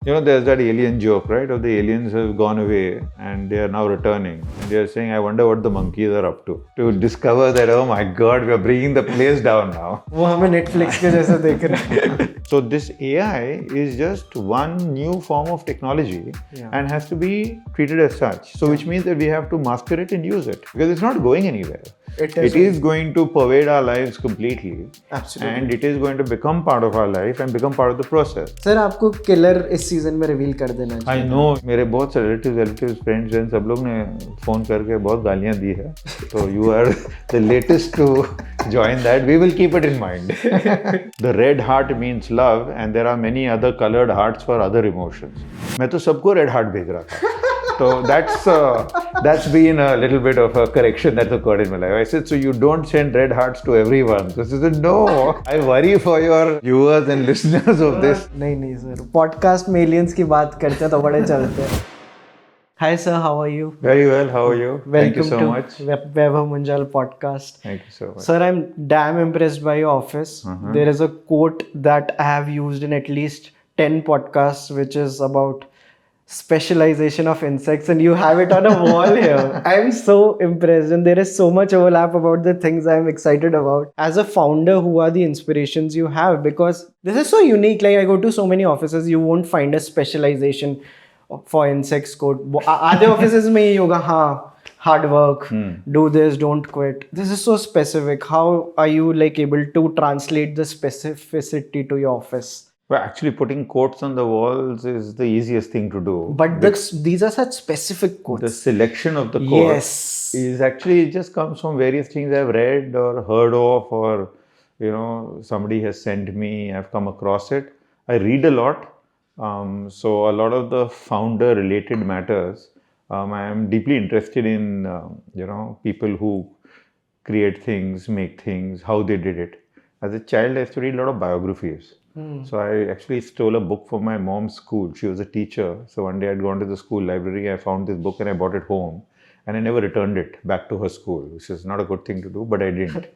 There's that alien joke, right? Of the aliens have gone away and they are now returning. And they are saying, I wonder what the monkeys are up to. To discover that, oh my God, we are bringing the place down now. वो हमें Netflix के जैसा देख रहा है. So this AI is just one new form of technology and has to be treated as such. So which means that we have to master it and use it because it's not going anywhere. It is going to pervade our lives completely. Absolutely. And it is going to become part of our life and become part of the process. Sir आपको killer इस season में reveal कर देना चाहिए. I know, मेरे बहुत से relatives, friends and सब लोग ने फोन करके बहुत गालियाँ दी है. So you are the latest to join that. We will keep it in mind. The red heart means love and there are many other colored hearts for other emotions. मैं तो सबको red heart भेज रहा था. So that's been a little bit of a correction that occurred in my life. I said, so you don't send red hearts to everyone. So she said, no. I worry for your viewers and listeners of this. नहीं sir, podcast में aliens की बात करते हैं तो बड़े चलते हैं. Hi sir, how are you? Very well, how are you? Thank you so much. Vaibhav Munjal podcast. Thank you so much. Sir, I'm damn impressed by your office. There is a quote that I have used in at least 10 podcasts, which is about specialization of insects, and you have it on a wall here. I'm so impressed, and there is so much overlap about the things I'm excited about. As a founder, who are the inspirations you have? Because this is so unique. Like, I go to so many offices, you won't find a specialization for insects code. Other offices में ही होगा, हाँ, hard work, do this, don't quit. This is so specific. How are you able to translate the specificity to your office? Well, actually putting quotes on the walls is the easiest thing to do. But these are such specific quotes. The selection of the quotes is actually, it just comes from various things I've read or heard of, or, somebody has sent me, I've come across it. I read a lot. So a lot of the founder related matters, I am deeply interested in, people who create things, make things, how they did it. As a child, I used to read a lot of biographies. So I actually stole a book from my mom's school. She was a teacher. So one day I'd gone to the school library, I found this book and I brought it home. And I never returned it back to her school, which is not a good thing to do, but I didn't.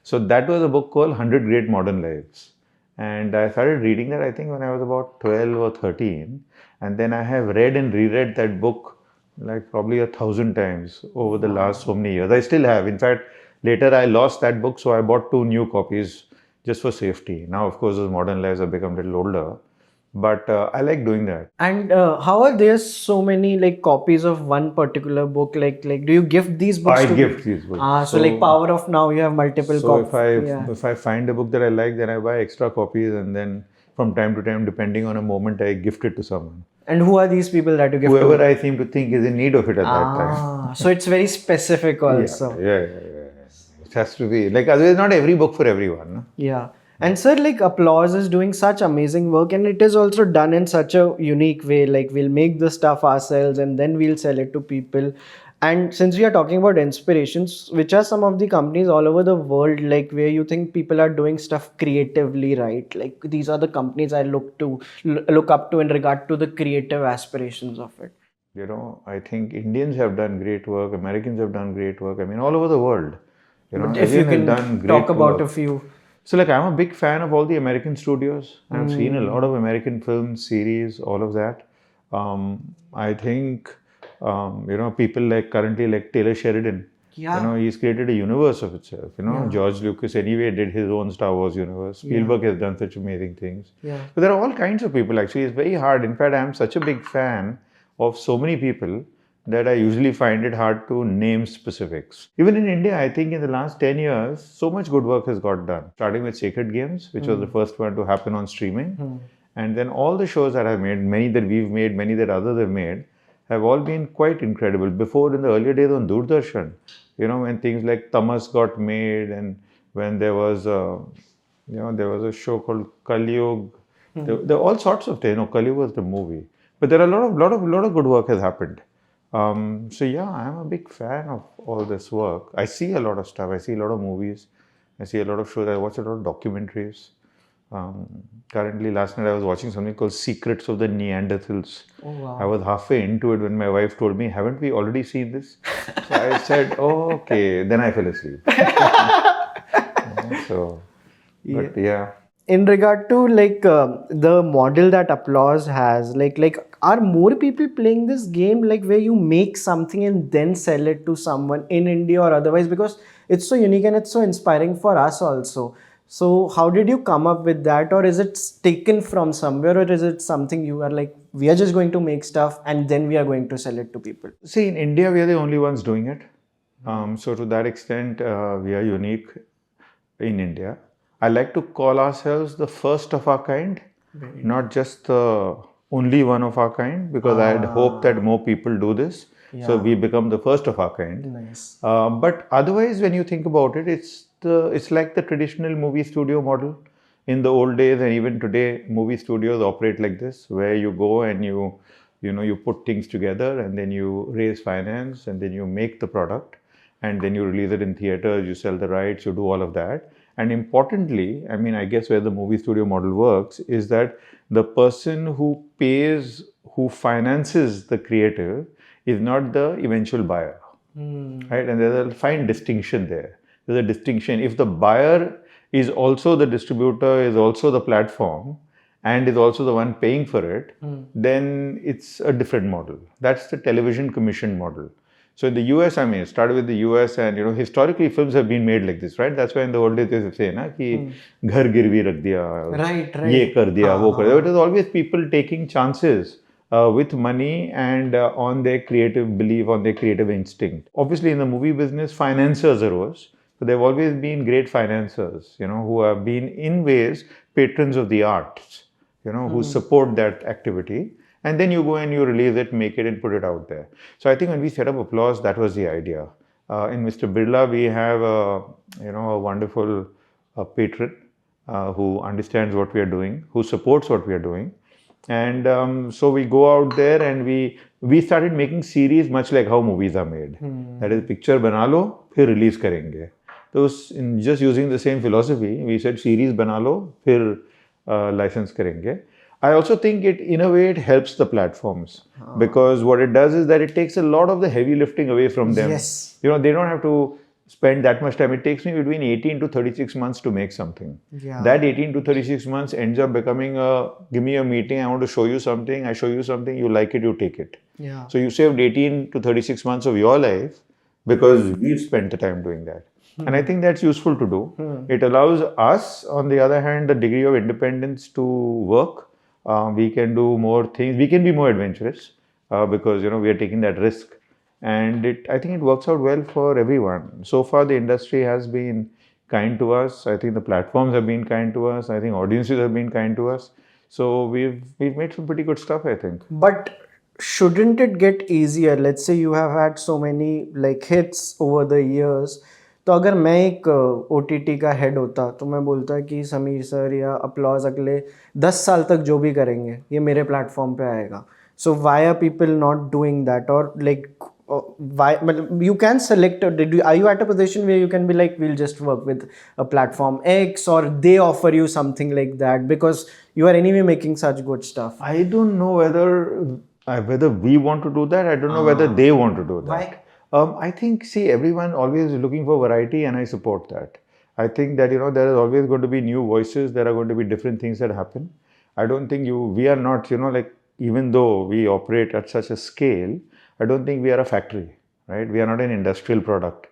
So that was a book called 100 Great Modern Lives. And I started reading that, I think, when I was about 12 or 13. And then I have read and reread that book like probably 1,000 times over the last so many years. I still have. In fact, later I lost that book, so I bought 2 new copies just for safety. Now, of course, those modern lives have become a little older. But I like doing that. And how are there so many copies of one particular book? Like do you gift these books? I gift these books. So Power of Now, you have multiple copies. So if I find a book that I like, then I buy extra copies, and then from time to time, depending on a moment, I gift it to someone. And who are these people that you gift? Whoever I seem to think is in need of it at that time. So it's very specific also. Yeah. It has to be. Otherwise, not every book for everyone. No? Yeah. And sir, Applause is doing such amazing work, and it is also done in such a unique way. We'll make the stuff ourselves and then we'll sell it to people. And since we are talking about inspirations, which are some of the companies all over the world, where you think people are doing stuff creatively, right? These are the companies I look up to in regard to the creative aspirations of it. I think Indians have done great work. Americans have done great work. I mean, all over the world. But if you can talk about a few. So I'm a big fan of all the American studios. I've seen a lot of American films, series, all of that. I think, people currently like Taylor Sheridan. Yeah. He's created a universe of itself. George Lucas anyway did his own Star Wars universe. Spielberg has done such amazing things. Yeah. So there are all kinds of people actually. It's very hard. In fact, I'm such a big fan of so many people that I usually find it hard to name specifics. Even in India, I think in the last 10 years, so much good work has got done. Starting with Sacred Games, which was the first one to happen on streaming. And then all the shows that I've made, many that we've made, many that others have made, have all been quite incredible. Before, in the earlier days on Doordarshan, when things like Tamas got made, and when there was a show called Kalyug. There are all sorts of things. Kalyug was the movie. But there are a lot of good work has happened. I'm a big fan of all this work. I see a lot of stuff. I see a lot of movies. I see a lot of shows. I watch a lot of documentaries. Currently, last night I was watching something called Secrets of the Neanderthals. Oh, wow. I was halfway into it when my wife told me, haven't we already seen this? So I said, oh, okay. Then I fell asleep. in regard to like the model that Applause has, like are more people playing this game, like where you make something and then sell it to someone in India or otherwise, because it's so unique and it's so inspiring for us also. So how did you come up with that, or is it taken from somewhere, or is it something you are like, we are just going to make stuff and then we are going to sell it to people? See, in India, we are the only ones doing it. So to that extent, we are unique in India. I like to call ourselves the first of our kind, not just the only one of our kind, because I had hoped that more people do this. Yeah. So we become the first of our kind. Nice. But otherwise, when you think about it, it's like the traditional movie studio model. In the old days and even today, movie studios operate like this, where you go and you put things together and then you raise finance and then you make the product and then you release it in theaters, you sell the rights, you do all of that. And importantly, I mean, I guess where the movie studio model works is that the person who pays, who finances the creative is not the eventual buyer, right? And there's a fine distinction there. There's a distinction. If the buyer is also the distributor, is also the platform, and is also the one paying for it, then it's a different model. That's the television commission model. So in the US, I mean, it started with the US, and historically films have been made like this, right? That's why in the old days they say, na, ki ghar girvi rakh diya, right, ye kar diya, wo kar diya. It was always people taking chances with money and on their creative belief, on their creative instinct. Obviously, in the movie business, financiers arose. So there have always been great financiers, who have been in ways patrons of the arts, who support that activity. And then you go and you release it, make it and put it out there. So I think when we set up Applause, that was the idea. In Mr. Birla, we have a wonderful patron who understands what we are doing, who supports what we are doing. And so we go out there and we started making series much like how movies are made. That is, picture bana lo, phir release karenge. So in just using the same philosophy, we said series bana lo, phir license karenge. I also think in a way, it helps the platforms because what it does is that it takes a lot of the heavy lifting away from them. Yes. They don't have to spend that much time. It takes me between 18 to 36 months to make something. Yeah. That 18 to 36 months ends up becoming give me a meeting, I want to show you something, I show you something, you like it, you take it. Yeah. So you saved 18 to 36 months of your life because we've spent the time doing that. And I think that's useful to do. It allows us, on the other hand, the degree of independence to work. We can do more things. We can be more adventurous because we are taking that risk, and I think it works out well for everyone. So far, the industry has been kind to us. I think the platforms have been kind to us. I think audiences have been kind to us. So we've made some pretty good stuff, I think. But shouldn't it get easier? Let's say you have had so many like hits over the years. तो अगर मैं एक OTT का head होता तो मैं बोलता कि समीर सर या अपलॉज अगले 10 साल तक जो भी करेंगे ये मेरे प्लेटफॉर्म पे आएगा. So why are people not doing that, और like why you can select, are you at a position where you can be like, we'll just work with a platform X, or they offer you something like that because you are anyway making such good stuff? I don't know whether we want to do that. I don't know whether they want to do that. Why? I think, see, everyone always is looking for variety, and I support that. I think that, there is always going to be new voices. There are going to be different things that happen. I don't think we are not, like, even though we operate at such a scale, I don't think we are a factory, right? We are not an industrial product.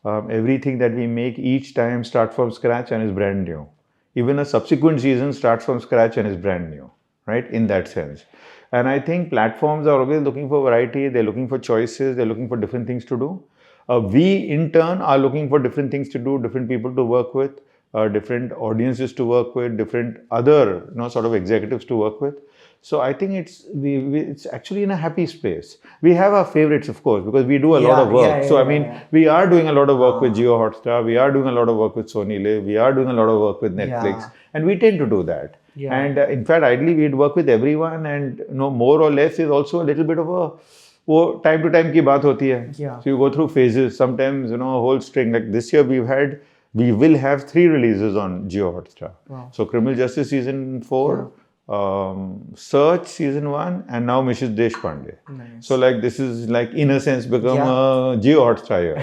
Everything that we make each time starts from scratch and is brand new. Even a subsequent season starts from scratch and is brand new, right? In that sense. And I think platforms are always looking for variety. They're looking for choices. They're looking for different things to do. We, in turn, are looking for different things to do, different people to work with, different audiences to work with, different other, sort of executives to work with. So I think it's actually in a happy space. We have our favorites, of course, because we do a lot of work. So I mean, we are doing a lot of work with Jio Hotstar. We are doing a lot of work with Sony Live. We are doing a lot of work with Netflix, and we tend to do that. Yeah. And in fact, ideally, we'd work with everyone, and more or less is also a little bit of a time to time ki baat hoti hai. Yeah. So you go through phases. Sometimes a whole string. Like this year, we will have 3 releases on Jio Hotstar. Wow. So Criminal Justice season 4. Search season 1, and now Mrs. Deshpande. Nice. So like this is like in a sense become a Jio Hotstar.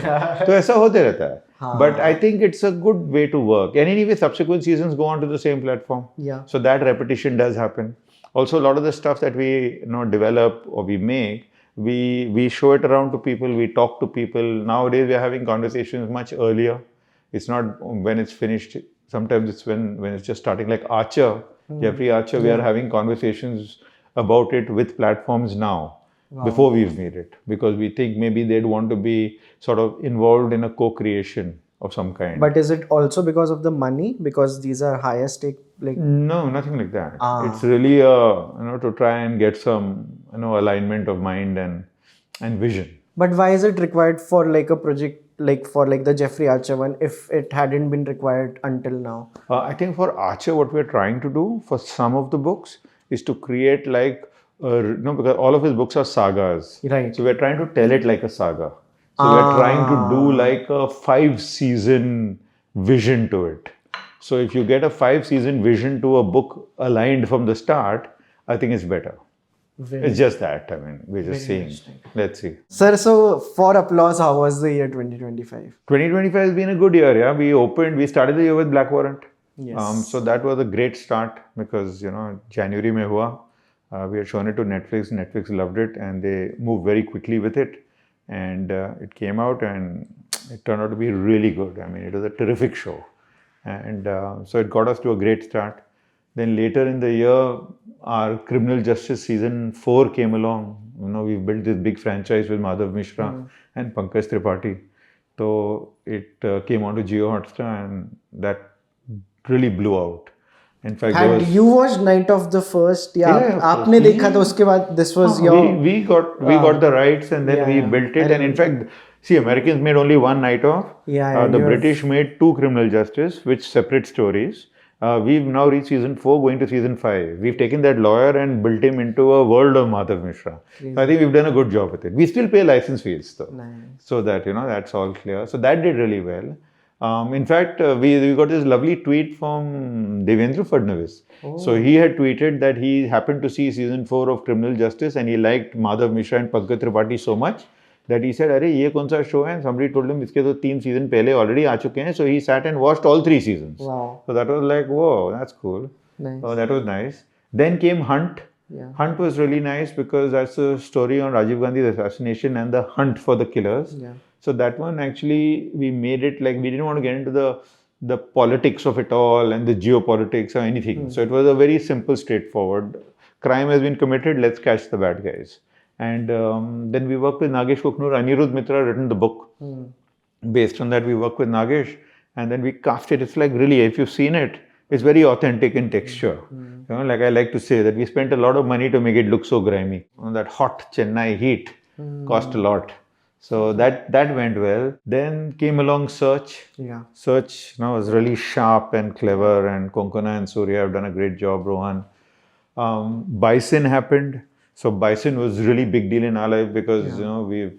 तो ऐसा होते रहता है. But I think it's a good way to work. And anyway, subsequent seasons go on to the same platform. Yeah. So that repetition does happen. Also, a lot of the stuff that we develop or we make, we show it around to people. We talk to people. Nowadays, we are having conversations much earlier. It's not when it's finished. Sometimes it's when it's just starting. Like Archer, Jeffrey Archer, we are having conversations about it with platforms now. Wow. Before we've made it, because we think maybe they'd want to be sort of involved in a co-creation of some kind. But is it also because of the money? Because these are higher stake? Like no, nothing like that. It's really to try and get some alignment of mind and vision. But why is it required for like a project like the Jeffrey Archer one if it hadn't been required until now? I think for Archer, what we're trying to do for some of the books is to create like because all of his books are sagas. Right. So we're trying to tell it like a saga. So we're trying to do like a 5-season vision to it. So if you get a 5-season vision to a book aligned from the start, I think it's better. It's just that. I mean, we're just saying. Let's see. Sir, so for applause, how was the year 2025? 2025 has been a good year. Yeah, we started the year with Black Warrant. Yes. So that was a great start because January mein hua. We had shown it to Netflix. Netflix loved it and they moved very quickly with it. And it came out and it turned out to be really good. I mean, it was a terrific show. And so it got us to a great start. Then later in the year, our Criminal Justice Season 4 came along. We've built this big franchise with Madhav Mishra and Pankaj Tripathi. So it came onto Jio Hotstar and that really blew out. In fact, had you watched Night of the First? Yeah, आपने देखा तो उसके बाद this was your. We got the rights and then we built it. And in fact, see, Americans made only one Night of. The British made 2 Criminal Justice, which separate stories. We've now reached season 4, going to season 5. We've taken that lawyer and built him into a world of Madhav Mishra. So I think we've done a good job with it. We still pay license fees though. Nice. So that, that's all clear. So that did really well. In fact, we got this lovely tweet from Devendra Fadnavis. So he had tweeted that he happened to see season 4 of Criminal Justice and he liked Madhav Mishra and Pankaj Tripathi so much that he said, "Arey, ye kaun sa show hai?" And somebody told him, "Iske to 3 season pehle already aa chuke hain." So he sat and watched all 3 seasons. Wow. So that was like, whoa, that's cool. Nice. So that was nice. Then came Hunt. Yeah. Hunt was really nice because that's a story on Rajiv Gandhi's assassination and the hunt for the killers. Yeah. So that one actually, we made it like we didn't want to get into the politics of it all and the geopolitics or anything. So it was a very simple, straightforward. Crime has been committed, let's catch the bad guys. And then we worked with Nagesh Kuknur. Anirudh Mitra written the book. Based on that, we worked with Nagesh and then we cast it. It's like really, if you've seen it, it's very authentic in texture. Like I like to say that we spent a lot of money to make it look so grimy. That hot Chennai heat cost a lot. So that went well. Then came along Search. Yeah. Search was really sharp and clever, and Konkona and Surya have done a great job, Rohan. Bison happened. So Bison was really big deal in our life because we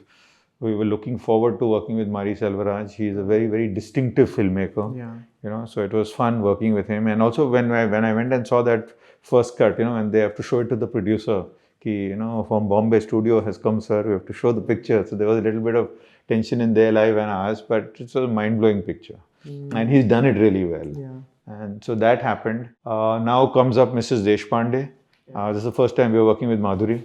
were looking forward to working with Mari Selvaraj. He's a very, very distinctive filmmaker. Yeah. So it was fun working with him. And also when I went and saw that first cut, and they have to show it to the producer. From Bombay studio has come, sir, we have to show the picture. So there was a little bit of tension in their life and ours, but it's a mind-blowing picture. And he's done it really well. Yeah. And so that happened. Now comes up Mrs. Deshpande. This is the first time we are working with Madhuri.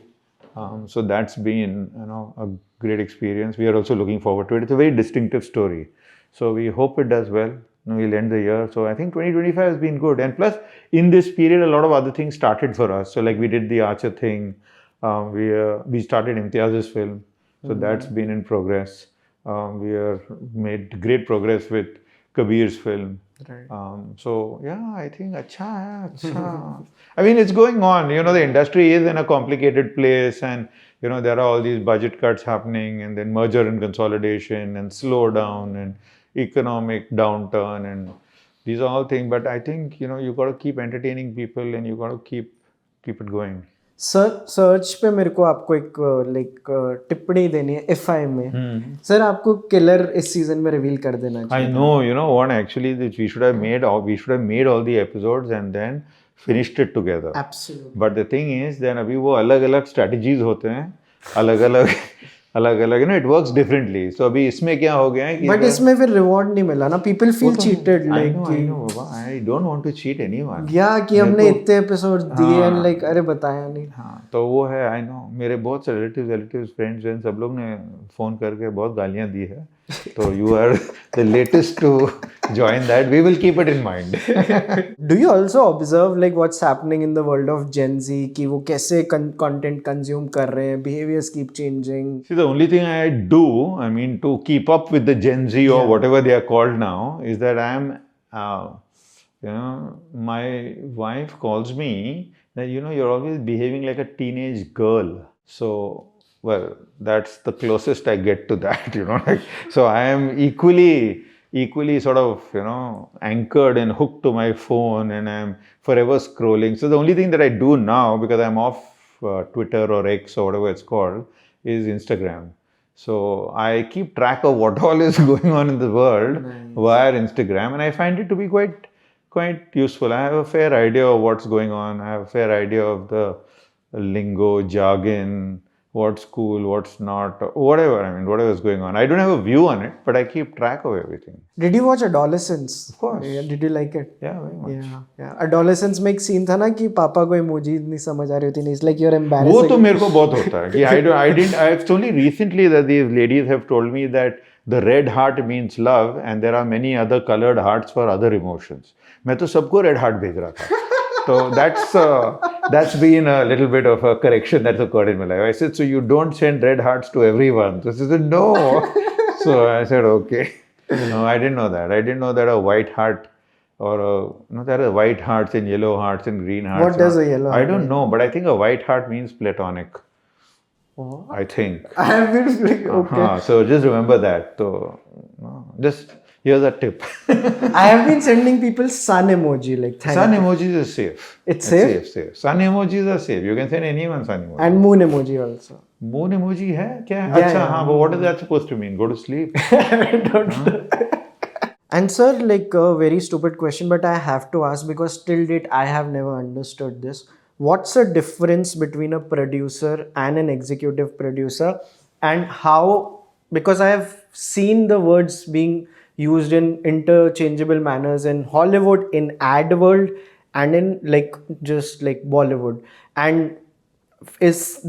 So that's been, a great experience. We are also looking forward to it. It's a very distinctive story. So we hope it does well. We'll end the year. So I think 2025 has been good. And plus, in this period, a lot of other things started for us. So like we did the Archer thing. We started Imtiaz's film. So that's been in progress. We are made great progress with Kabir's film. Right. So yeah, I think acha. I mean, it's going on. The industry is in a complicated place, and there are all these budget cuts happening, and then merger and consolidation, and slowdown, and economic downturn, and these are all things. But I think you got to keep entertaining people, and you got to keep it going. Search पे मेरे को आपको एक टिप्पणी देनी है FI में. Sir आपको किलर इस सीजन में रिवील कर देना चाहिए. I know what actually we should have made all the episodes and then finished it together. Absolutely. But the thing is then अभी वो अलग-अलग strategies होते हैं, अलग-अलग अलग अलग, it works differently. So अभी इसमें क्या हो गया है कि बट इसमें फिर रिवॉर्ड नहीं मिला ना, people feel cheated, I like know, कि I know Baba, I don't want to cheat anyone. या कि हमने इतने एपिसोड दिए एंड लाइक अरे बताया नहीं. हाँ, तो वो है, आई नो, मेरे बहुत से रिलेटिव्स फ्रेंड्स सब लोग ने फ़ोन करके बहुत गालियाँ दी है. तो you are the latest to join that. We will keep it in mind. Do you also observe like what's happening in the world of Gen Z, कि वो कैसे content consume कर रहे हैं, behaviors keep changing? See, the only thing I do, I mean, to keep up with the Gen Z or whatever they are called now, is that I am, my wife calls me that, you're always behaving like a teenage girl. So, well, that's the closest I get to that, like, so I am equally sort of, anchored and hooked to my phone, and I'm forever scrolling. So the only thing that I do now, because I'm off Twitter or X or whatever it's called, is Instagram. So I keep track of what all is going on in the world via Instagram, and I find it to be quite useful. I have a fair idea of what's going on. I have a fair idea of the lingo, jargon, what's cool, what's not, whatever. I mean, whatever's going on. I don't have a view on it, but I keep track of everything. Did you watch Adolescence? Of course. Yeah, did you like it? Yeah, very much. Yeah. Adolescence में एक scene था ना कि पापा को emoji नहीं समझ आ रही होती, नहीं, it's like you're embarrassing. वो तो मेरे को बहुत होता है कि I've only recently that these ladies have told me that the red heart means love and there are many other colored hearts for other emotions. मैं तो सबको red heart भेज रहा था. So that's been a little bit of a correction that's occurred in my life. I said, so you don't send red hearts to everyone. So she said, no. So I said, okay. No, I didn't know that. I didn't know that a white heart or there are white hearts and yellow hearts and green hearts. What does a yellow heart I don't know, but I think a white heart means platonic. What? I think. I have been like, okay. So just remember that. So just here's a tip. I have been sending people sun emoji, like thank Sun you. emojis is safe. It's safe? Safe. Sun emojis are safe. You can send anyone sun emoji. And moon emoji also. Moon emoji है क्या? Yeah, अच्छा, yeah. हाँ, but what is that supposed to mean? Go to sleep? I don't know. And sir, like a very stupid question, but I have to ask because till date I have never understood this. What's the difference between a producer and an executive producer, and how? Because I have seen the words being used in interchangeable manners in Hollywood, in ad world, and in like just like Bollywood. And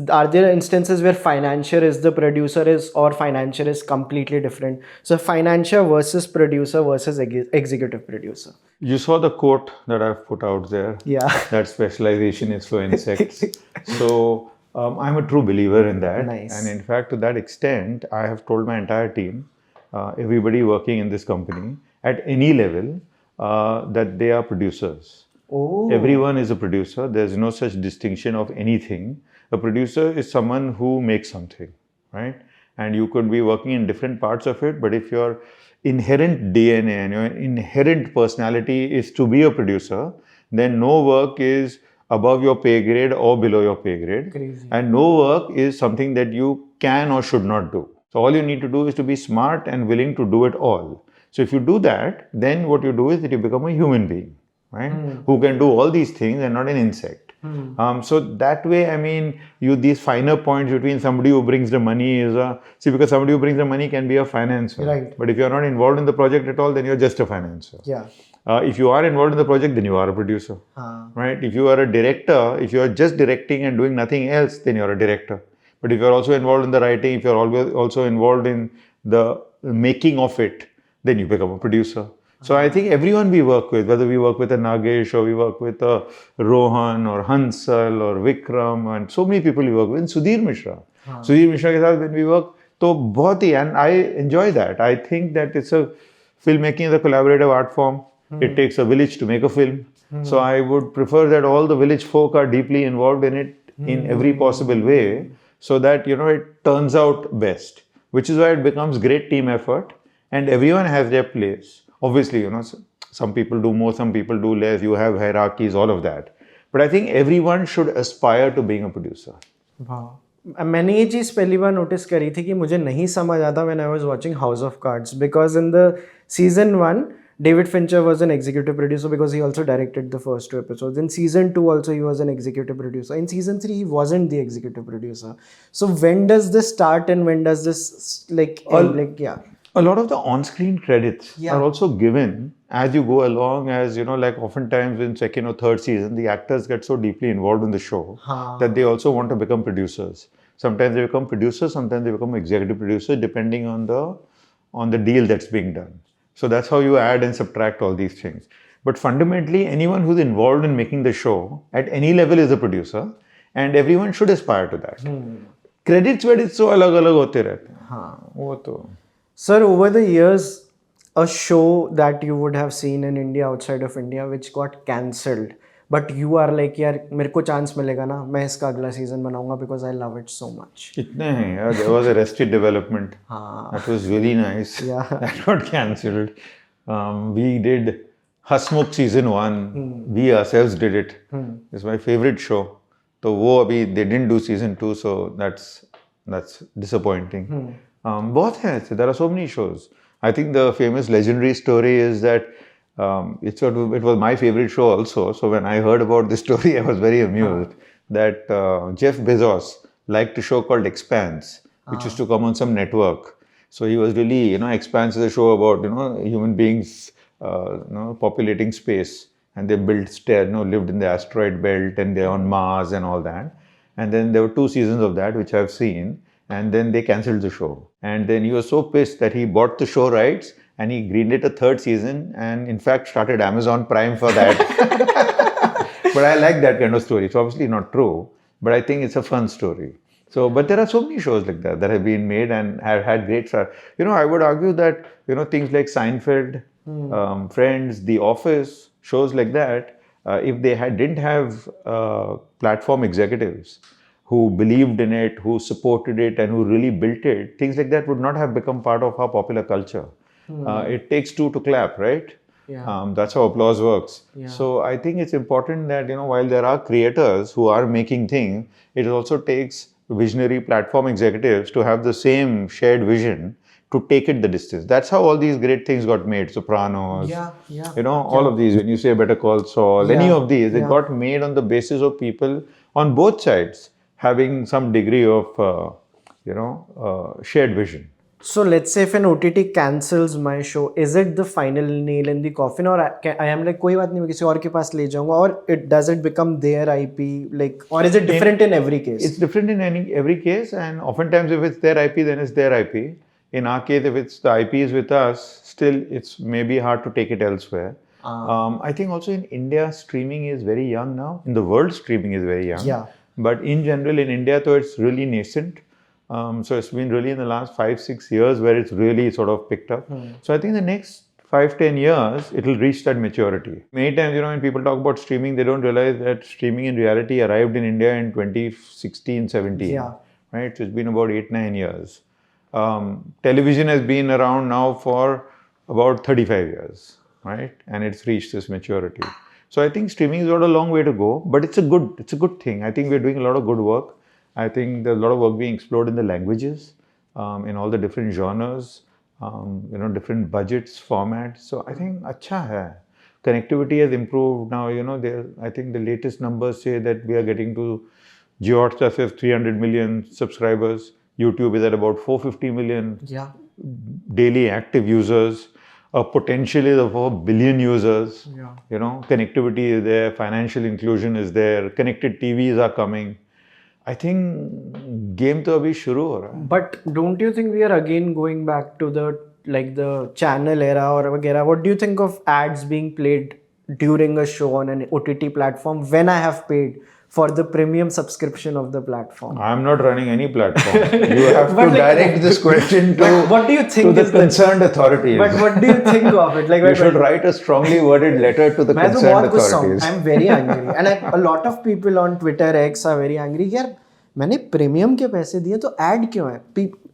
are there instances where financier is the producer or financier is completely different? So financier versus producer versus executive producer. You saw the quote that I've put out there. Yeah. That specialization is for insects. So I'm a true believer in that. Nice. And in fact, to that extent, I have told my entire team, everybody working in this company at any level, that they are producers. Oh. Everyone is a producer. There's no such distinction of anything. A producer is someone who makes something, right? And you could be working in different parts of it, but if your inherent DNA and your inherent personality is to be a producer, then no work is above your pay grade or below your pay grade. Crazy. And no work is something that you can or should not do. So all you need to do is to be smart and willing to do it all. So if you do that, then what you do is that you become a human being, right? Who can do all these things and not an insect. So that way, I mean, these finer points between somebody who brings the money because somebody who brings the money can be a financer. Right. But if you're not involved in the project at all, then you're just a financer. Yeah. If you are involved in the project, then you are a producer, right? If you are a director, if you are just directing and doing nothing else, then you're a director. But if you're also involved in the writing, if you're always also involved in the making of it, then you become a producer. So I think everyone we work with, whether we work with a Nagesh or we work with a Rohan or Hansal or Vikram, and so many people we work with, and Sudhir Mishra. Sudhir Mishra ke saath when we work, to bahut hi, and I enjoy that. I think that filmmaking is a collaborative art form. It takes a village to make a film. So I would prefer that all the village folk are deeply involved in it in every possible way, so that, it turns out best, which is why it becomes great team effort and everyone has their place. Obviously, some people do more, some people do less, you have hierarchies, all of that. But I think everyone should aspire to being a producer. Wow. मैंने ये चीज़ पहली बार notice करी थी कि मुझे नहीं समझ आता when I was watching House of Cards, because in the season 1 David Fincher was an executive producer because he also directed the first 2 episodes. In season 2 also he was an executive producer. In season 3 he wasn't the executive producer. So when does this start and when does this end? A lot of the on-screen credits are also given as you go along, as like oftentimes in second or third season, the actors get so deeply involved in the show that they also want to become producers. Sometimes they become producers, sometimes they become executive producers, depending on the deal that's being done. So that's how you add and subtract all these things. But fundamentally, anyone who's involved in making the show at any level is a producer, and everyone should aspire to that. Credits so alag-alag hote rehte hain. वो तो. Sir, over the years, a show that you would have seen in India, outside of India, which got cancelled, but you are like, यार मेरे को chance मिलेगा ना, मैं इसका अगला season बनाऊंगा because I love it so much. इतने हैं यार. There was Arrested Development. That was really nice. Yeah. That got cancelled. We did Hasmukh season 1. We ourselves did it. It's my favorite show. So वो अभी they didn't do season 2, so that's disappointing. बहुत हैं ऐसे. There are so many shows. I think the famous legendary story is that it was my favorite show also. So when I heard about this story, I was very amused that Jeff Bezos liked a show called Expanse, which used to come on some network. So he was really, Expanse is a show about, human beings, populating space, and they lived in the asteroid belt, and they're on Mars and all that. And then there were 2 seasons of that, which I've seen. And then they cancelled the show. And then he was so pissed that he bought the show rights and he greenlit a 3rd season and in fact started Amazon Prime for that. But I like that kind of story. It's obviously not true, but I think it's a fun story. So, but there are so many shows like that have been made and have had great stars. I would argue that, things like Seinfeld, Friends, The Office, shows like that, if they didn't have platform executives who believed in it, who supported it, and who really built it, things like that would not have become part of our popular culture. It takes 2 to clap, right? Yeah. That's how applause works. Yeah. So I think it's important that, while there are creators who are making things, it also takes visionary platform executives to have the same shared vision to take it the distance. That's how all these great things got made. Sopranos, all of these, when you say Better Call Saul, any of these, it got made on the basis of people on both sides having some degree of, shared vision. So let's say if an OTT cancels my show, is it the final nail in the coffin, or I am like, कोई बात नहीं, मैं किसी और के पास ले जाऊँगा, or does it become their IP, or is it different in every case? It's different in every case, and oftentimes if it's their IP, then it's their IP. In our case, if the IP is with us, still it's maybe hard to take it elsewhere. I think also in India, streaming is very young now. In the world, streaming is very young. Yeah. But in general, in India, though, it's really nascent. So it's been really in the last 5-6 years where it's really sort of picked up. So I think the next 5-10 years, it will reach that maturity. Many times, when people talk about streaming, they don't realize that streaming in reality arrived in India in 2016-17. Yeah. Right? So it's been about 8-9 years. Television has been around now for about 35 years, right? And it's reached this maturity. So I think streaming has got a long way to go, but it's a good thing. I think we're doing a lot of good work. I think there's a lot of work being explored in the languages, in all the different genres, different budgets, formats. So I think acha hai. Connectivity has improved now. I think the latest numbers say that we are getting to JioHotstar says 300 million subscribers. YouTube is at about 450 million daily active users. A potential is of 1 billion users. Connectivity is there, financial inclusion is there, connected TVs are coming. I think game to abhi shuru ho raha hai. But don't you think we are again going back to the channel era or वगैरह? What do you think of ads being played during a show on an OTT platform when I have paid for the premium subscription of the platform? I'm not running any platform. You have to direct this question to, what do you think to the concerned authorities. But what do you think of it? You should write a strongly worded letter to the concerned authorities. I'm very angry. And a lot of people on Twitter X are very angry. यार मैंने premium के पैसे दिए तो add क्यों है?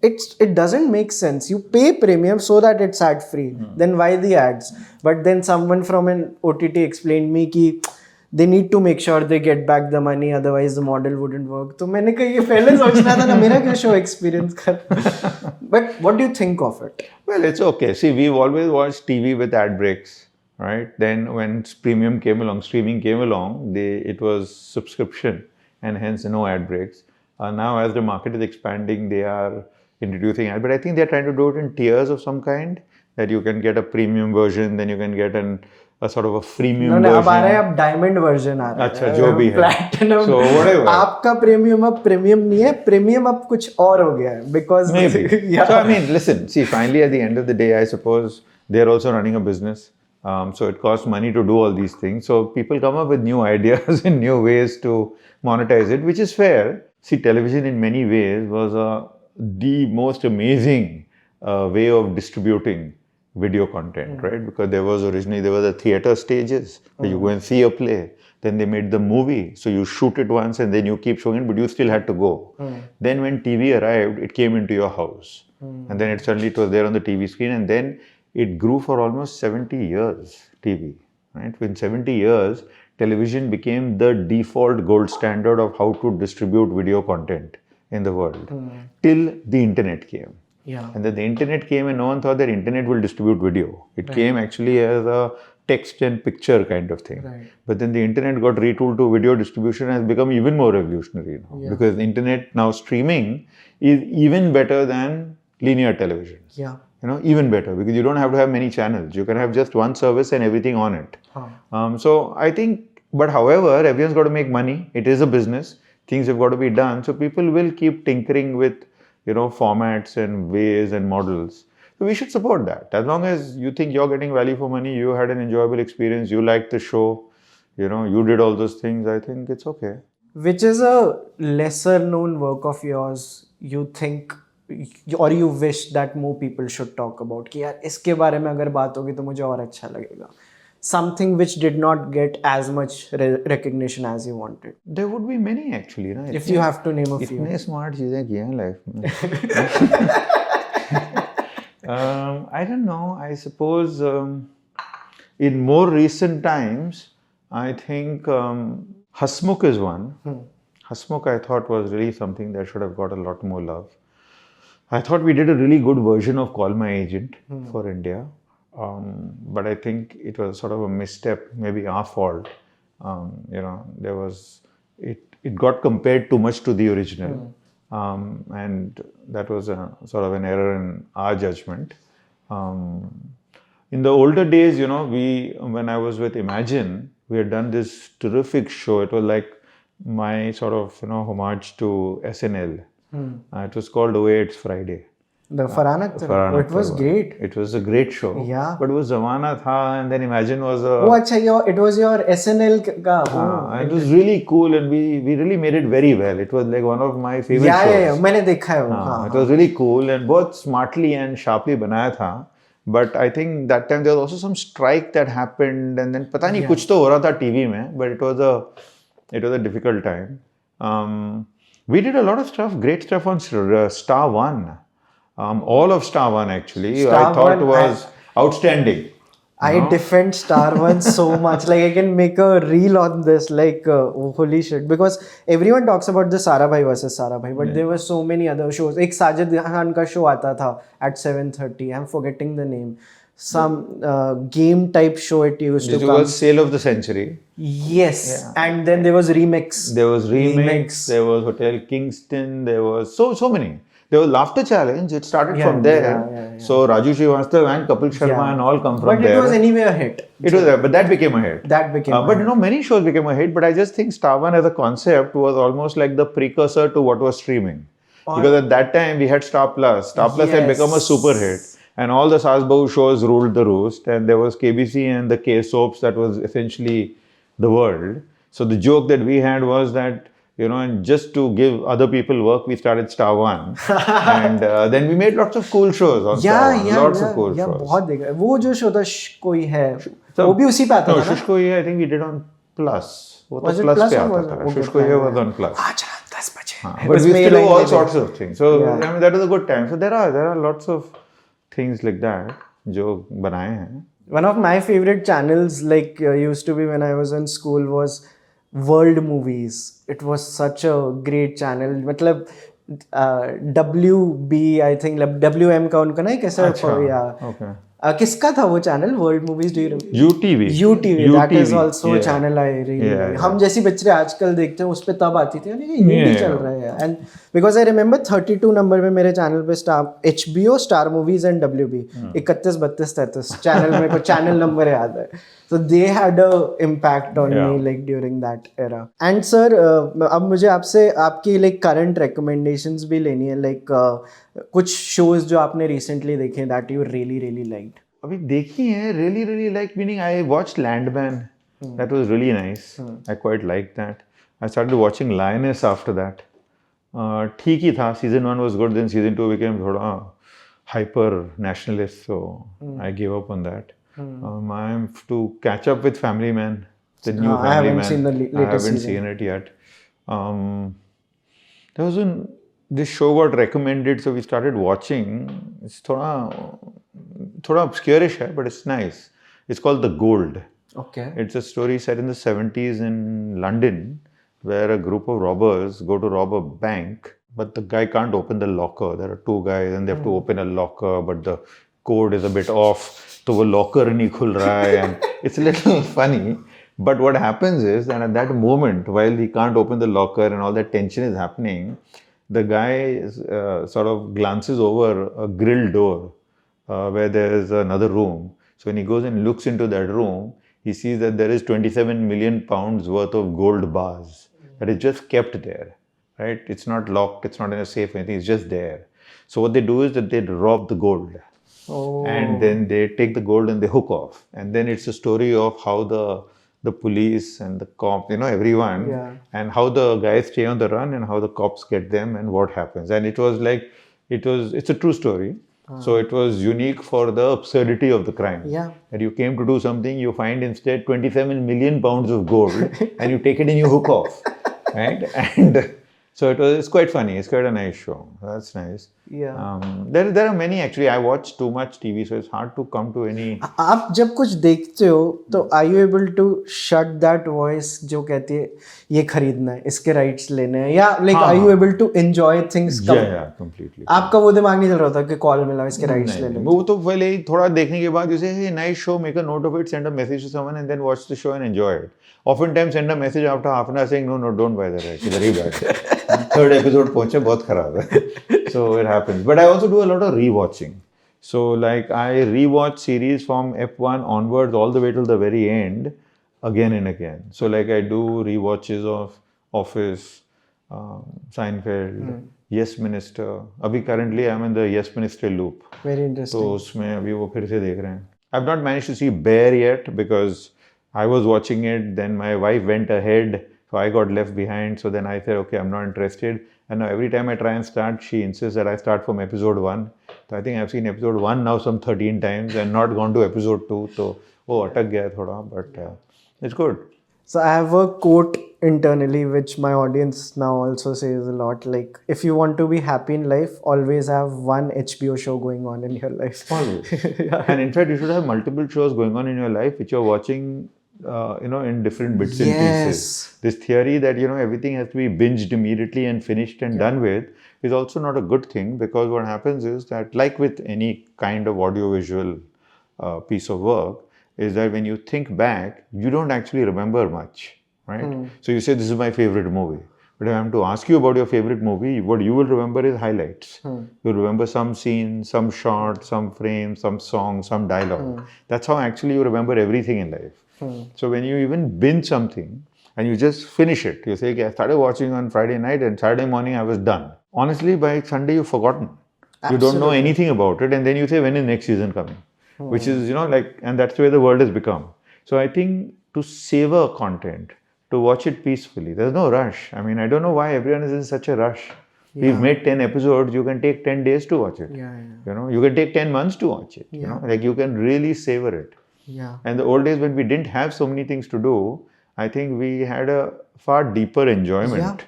It doesn't make sense. You pay premium so that it's ad free. Then why the ads? But then someone from an OTT explained me कि they need to make sure they get back the money, otherwise the model wouldn't work. तो मैंने कहा ये पहले सोचना था ना, मेरा क्या show experience कर. But what do you think of it? Well, it's okay. See, we've always watched TV with ad breaks, right? Then when premium came along, streaming came along, it was subscription and hence no ad breaks. Now as the market is expanding, they are introducing ad, but I think they're trying to do it in tiers of some kind, that you can get a premium version, then you can get a sort of a freemium version. अब आ रहा है, अब diamond version आ रहा है. अच्छा, जो भी है. प्लैटिनम. So whatever. आपका प्रीमियम अब प्रीमियम नहीं है, प्रीमियम अब कुछ और हो गया है. Because maybe. Yeah. So I mean, listen. See, finally, at the end of the day, I suppose they're also running a business. So it costs money to do all these things. So people come up with new ideas and new ways to monetize it, which is fair. See, television in many ways was the most amazing way of distributing video content, right? Because originally there were the theater stages where you go and see a play. Then they made the movie. So you shoot it once and then you keep showing it, but you still had to go. Then when TV arrived, it came into your house. And then it was there on the TV screen. And then it grew for almost 70 years, TV, right? In 70 years, television became the default gold standard of how to distribute video content in the world till the internet came. Yeah. And then the internet came and no one thought that internet will distribute video. It came actually as a text and picture kind of thing. Right. But then the internet got retooled to video distribution and has become even more revolutionary now. Yeah. Because the internet now streaming is even better than linear television. Yeah. Even better, because you don't have to have many channels. You can have just one service and everything on it. So I think, but however, everyone's got to make money. It is a business. Things have got to be done. So people will keep tinkering with, formats and ways and models. So we should support that. As long as you think you're getting value for money, you had an enjoyable experience, you liked the show, you did all those things, I think it's okay. Which is a lesser known work of yours you think or you wish that more people should talk about? कि यार इसके बारे में अगर बात होगी तो मुझे और अच्छा लगेगा. Something which did not get as much recognition as you wanted. There would be many actually. If you have to name a few. इतने smart चीजें की हैं life में. I don't know. I suppose in more recent times, I think Hasmukh is one. Hasmukh I thought was really something that should have got a lot more love. I thought we did a really good version of Call My Agent for India. But I think it was sort of a misstep, maybe our fault. It got compared too much to the original. And that was a sort of an error in our judgment. In the older days, when I was with Imagine, we had done this terrific show. It was like my sort of, homage to SNL. It was called Oh It's Friday. The Farhanak Tarwa. It was great. It was a great show. Yeah. But it was Zamana Tha, and then Imagine was a... Oh, achha, it was your SNL ka. It was really cool, and we really made it very well. It was like one of my favorite shows. Yeah. मैंने देखा है वो. It was really cool, and both smartly and sharply बनाया था. But I think that time there was also some strike that happened, and then पता नहीं कुछ तो हो रहा था TV में, but it was a difficult time. We did a lot of stuff, great stuff on Star One. All of Star One actually, I thought was outstanding. I defend Star One so much. Like I can make a reel on this. Like holy shit, because everyone talks about the Sarabhai versus Sarabhai, but there were so many other shows. एक साजिद खान का show आता था at 7:30. I'm forgetting the name. Some game type show it used to come. It was Sale of the Century. Yes, and then there was Remix. There was Remix. There was Hotel Kingston. There was so many. There was Laughter Challenge. It started from there. Yeah. So Raju Srivastav and Kapil Sharma and all come from there. But it was anyway a hit. It was, but that became a hit. But many shows became a hit. But I just think Star One as a concept was almost like the precursor to what was streaming. Because at that time we had Star Plus. Star Plus had become a super hit. And all the Saas Bahu shows ruled the roost. And there was KBC and the K soaps that was essentially the world. So the joke that we had was that, and just to give other people work, we started Star One. And then we made lots of cool shows on Star One. Lots of cool shows. बहुत देखा. वो जो show था कोई है, वो भी उसी पे आता था ना? No, Shush Koi Hai I think we did on Plus. वो तो Plus पे आता था. Shush Koi Hai was on Plus. अच्छा, 10 बजे. But we used to do all sorts of things. So I mean that was a good time. So there are lots of things like that जो बनाए हैं. One of my favorite channels, like used to be when I was in school, was World Movies. It was such a great channel. मतलब WB I think WM का उनका ना कैसा Okay. किसका था वो channel world movies do you UTV. UTV that is UTV. Also Yeah. Channel I really Yeah, like yeah. हम जैसी बच्चे आजकल देखते हैं उस पे तब आती थी अरे ये भी Yeah. चल रहा है and because I remember 32 number पे मेरे चैनल पे star HBO star movies and WB 31 32 33 channel मेरे को चैनल नंबर याद है so they had a impact on Yeah. me like during that era and sir अब मुझे आपसे आपकी like current recommendations भी लेनी है like कुछ shows जो आपने recently देखे that you really liked अभी देखी है really like meaning I watched Landman. That was really nice. I quite liked that. I started watching Lioness after that. ठीक ही था. Season 1 was good. Then season 2 became थोड़ा hyper nationalist. So I gave up on that. I'm to catch up with Family Man. The new I Family haven't Man. seen the I latest haven't season. seen it yet. There was this show got recommended, so we started watching. It's थोड़ा obscure-ish है, but it's nice. It's called The Gold. okay It's a story set in the 70s in London, where a group of robbers go to rob a bank, but the guy can't open the locker. There are two guys, and they have to open a locker, but the code is a bit off. So वो locker नहीं खुल रहा है, and it's a little funny. But what happens is that at that moment, while he can't open the locker and all that tension is happening, the guy sort of glances over a grill door where there is another room. So when he goes and looks into that room, he sees that there is 27 million pounds worth of gold bars that is just kept there, right? It's not locked, it's not in a safe or anything, it's just there. So what they do is that they rob the gold. And then they take the gold and they hook off. And then it's a story of how the police and the cop, everyone, and how the guys stay on the run and how the cops get them and what happens. And it was like, it's a true story. So it was unique for the absurdity of the crime. Yeah. That you came to do something, you find instead 27 million pounds of gold and you take it and you hook off. Right? And so it's quite funny. It's quite a nice show. That's nice. Yeah. There are many actually. I watch too much TV, so it's hard to come to any. आप जब कुछ देखते हो तो are you able to shut that voice जो कहती है ये खरीदना है इसके राइट्स लेने हैं या like are you able to enjoy things Yeah, completely. आपका वो दिमाग नहीं चल रहा था कि कॉल मिला इसके राइट्स ले ले वो तो पहले ही थोड़ा देखने के बाद जैसे hey nice show, make a note of it, send a message to someone and then watch the show and enjoy it. Oftentimes send a message after half an hour saying no don't buy the rights, it's very bad. Third episode पहुंचे बहुत खराब है. So it happens. But I also do a lot of rewatching. So like I rewatch series from F1 onwards all the way till the very end again and again. So like I do rewatches of Office, Seinfeld, Yes Minister. अभी currently I'm in the Yes Minister loop. Very interesting. तो उसमें अभी वो फिर से देख रहे हैं. I've not managed to see Bear yet because I was watching it, then my wife went ahead, so I got left behind. So then I said, okay, I'm not interested. And now every time I try and start, she insists that I start from episode 1. So I think I've seen episode 1 now some 13 times and not gone to episode 2. So, atak gaya thoda, but it's good. So I have a quote internally which my audience now also says a lot, like if you want to be happy in life, always have one HBO show going on in your life. Always. And in fact, you should have multiple shows going on in your life which you're watching in different bits and pieces. This theory that, everything has to be binged immediately and finished and done with is also not a good thing, because what happens is that, like with any kind of audiovisual piece of work, is that when you think back, you don't actually remember much, right? So you say, this is my favorite movie. But if I'm to ask you about your favorite movie, what you will remember is highlights. You'll remember some scene, some shot, some frame, some song, some dialogue. That's how actually you remember everything in life. So when you even binge something and you just finish it, you say, okay, I started watching on Friday night and Saturday morning I was done. Honestly, by Sunday you've forgotten. Absolutely. You don't know anything about it, and then you say, when is next season coming? Which is, and that's the way the world has become. So I think to savor content, to watch it peacefully, there's no rush. I mean, I don't know why everyone is in such a rush. We've made 10 episodes, you can take 10 days to watch it. You can take 10 months to watch it. You can really savor it. And the old days when we didn't have so many things to do, I think we had a far deeper enjoyment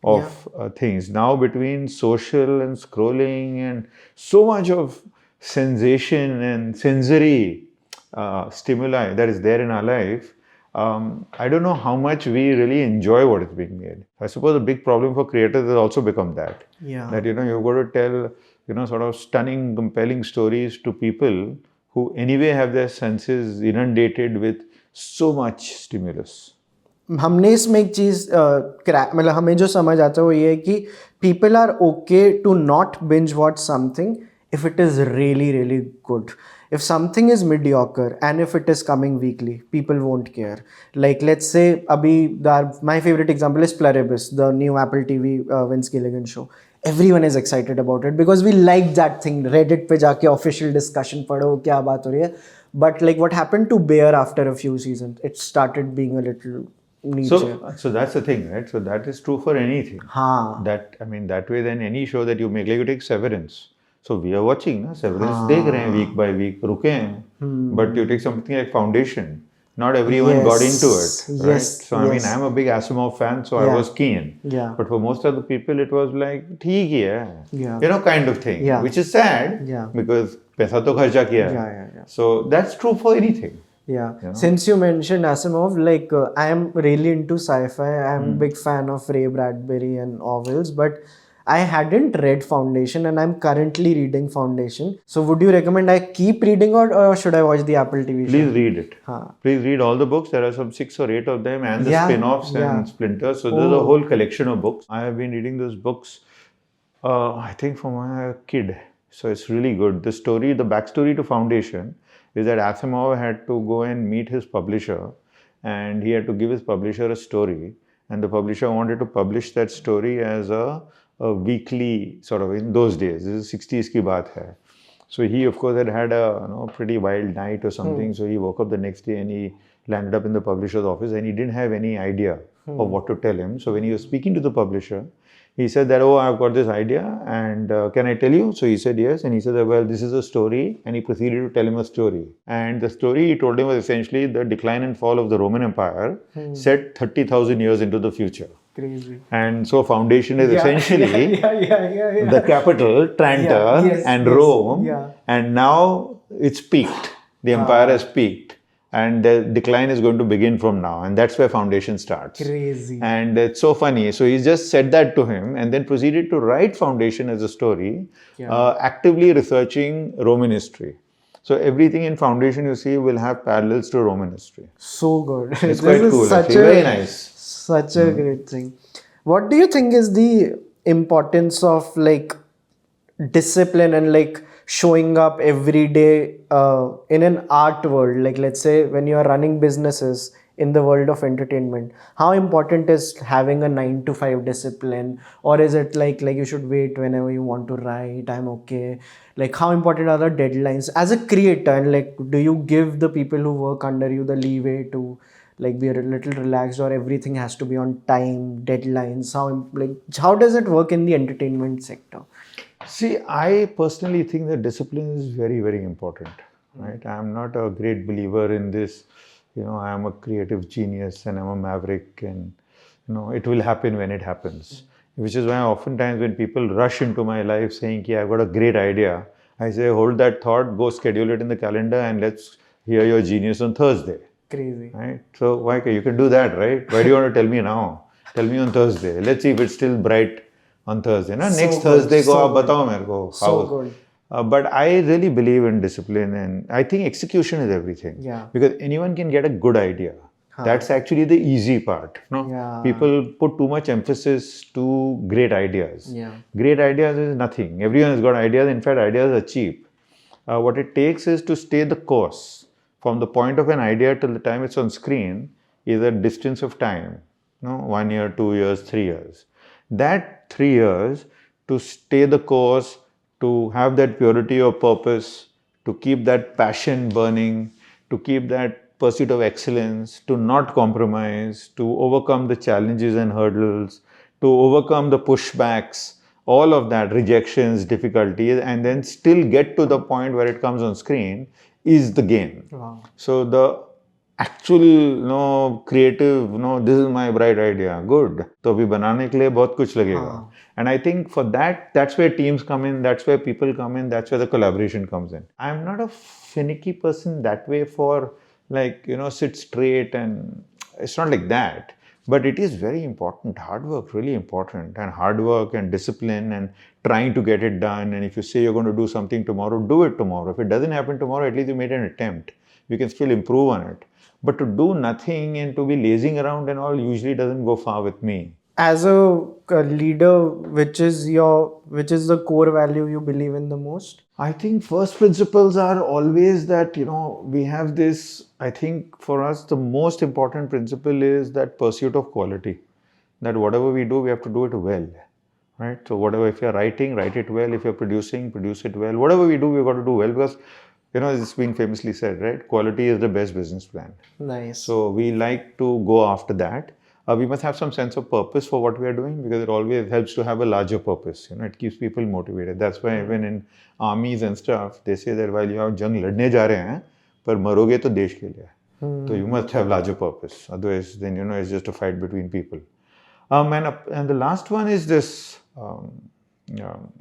of things. Now between social and scrolling and so much of sensation and sensory stimuli that is there in our life, I don't know how much we really enjoy what is being made. I suppose a big problem for creators has also become that. Yeah. That, you've got to tell, sort of stunning, compelling stories to people who anyway have their senses inundated with so much stimulus. हमने इसमें एक चीज़ मतलब हमें जो समझ आता है वो ये है कि people are okay to not binge watch something if it is really really good. If something is mediocre and if it is coming weekly, people won't care. Like let's say abhi my favorite example is Pluribus, the new Apple TV Vince Gilligan show. Everyone is excited about it because we like that thing. Reddit पे जाके official discussion पढ़ो क्या बात हो रही है. But like what happened to Bear after a few seasons, it started being a little niche. So that's the thing, right? So that is true for anything. हाँ. That way then any show that you make, like you take Severance. So we are watching Severance, देख रहे हैं week by week, रुके हैं. But you take something like Foundation. Not everyone got into it, right? Yes. So I mean, I'm a big Asimov fan, so I was keen. Yeah. But for most of the people, it was like, ठीक ही है. Yeah. Kind of thing. Yeah. Which is sad. Yeah. Because पैसा तो खर्चा किया है. Yeah. So that's true for anything. Yeah. Since you mentioned Asimov, like I am really into sci-fi. I am a big fan of Ray Bradbury and Orwell's, but I hadn't read Foundation and I'm currently reading Foundation. So would you recommend I keep reading or should I watch the Apple TV show? Please read it. Please read all the books. There are some 6 or 8 of them and the spin-offs and splinters. So there's a whole collection of books. I have been reading those books, I think from a kid. So it's really good. The backstory to Foundation is that Asimov had to go and meet his publisher and he had to give his publisher a story and the publisher wanted to publish that story as a weekly sort of in those days. This is 60s ki baat hai. So he of course had a pretty wild night or something. So he woke up the next day and he landed up in the publisher's office and he didn't have any idea of what to tell him. So when he was speaking to the publisher, he said that, I've got this idea and can I tell you? So he said yes. And he said, well, this is a story. And he proceeded to tell him a story. And the story he told him was essentially the decline and fall of the Roman Empire set 30,000 years into the future. Crazy. And so Foundation is essentially the capital, Tranta and Rome. Yeah. And now it's peaked. The empire has peaked. And the decline is going to begin from now. And that's where Foundation starts. Crazy. And it's so funny. So he just said that to him and then proceeded to write Foundation as a story, actively researching Roman history. So everything in Foundation you see will have parallels to Roman history. So good. It's quite cool. Very nice. Such a great thing. What do you think is the importance of like discipline and like showing up every day in an art world? Like let's say when you are running businesses in the world of entertainment, how important is having a 9-to-5 discipline? Or is it like you should wait whenever you want to write, I'm okay? Like how important are the deadlines as a creator? And like do you give the people who work under you the leeway to like be a little relaxed, or everything has to be on time, deadlines? How does it work in the entertainment sector? See, I personally think that discipline is very, very important, right? I'm not a great believer in this, I am a creative genius and I'm a maverick and, it will happen when it happens. Which is why oftentimes when people rush into my life saying, I've got a great idea, I say, hold that thought, go schedule it in the calendar and let's hear your genius on Thursday. Crazy. Right? So why you can do that, right? Why do you want to tell me now? Tell me on Thursday. Let's see if it's still bright on Thursday. Na? Next Thursday ko aap batao mere ko. So good. But I really believe in discipline and I think execution is everything. Yeah. Because anyone can get a good idea. That's actually the easy part. No? Yeah. People put too much emphasis to great ideas. Yeah. Great ideas is nothing. Everyone has got ideas. In fact, ideas are cheap. What it takes is to stay the course. From the point of an idea till the time it's on screen is a distance of time. 1 year, 2 years, 3 years. That 3 years, to stay the course, to have that purity of purpose, to keep that passion burning, to keep that pursuit of excellence, to not compromise, to overcome the challenges and hurdles, to overcome the pushbacks, all of that, rejections, difficulties, and then still get to the point where it comes on screen is the game. Wow. So the actual creative, this is my bright idea, good. तो अभी बनाने के लिए बहुत कुछ लगेगा. And I think for that's where teams come in, that's where people come in, that's where the collaboration comes in. I'm not a finicky person that way for sit straight, and it's not like that. But it is very important. Hard work, really important. And hard work and discipline and trying to get it done. And if you say you're going to do something tomorrow, do it tomorrow. If it doesn't happen tomorrow, at least you made an attempt. You can still improve on it. But to do nothing and to be lazing around and all usually doesn't go far with me. As a leader, which is the core value you believe in the most? I think first principles are always that, we have this, I think for us, the most important principle is that pursuit of quality. That whatever we do, we have to do it well, right? So whatever, if you're writing, write it well. If you're producing, produce it well. Whatever we do, we've got to do well because, it's been famously said, right? Quality is the best business plan. Nice. So we like to go after that. We must have some sense of purpose for what we are doing because it always helps to have a larger purpose. It keeps people motivated. That's why even in armies and stuff, they say that while you have jang ladne ja rahe hain, par maroge to desh ke liye. So you must have larger purpose. Otherwise, then it's just a fight between people. And the last one is this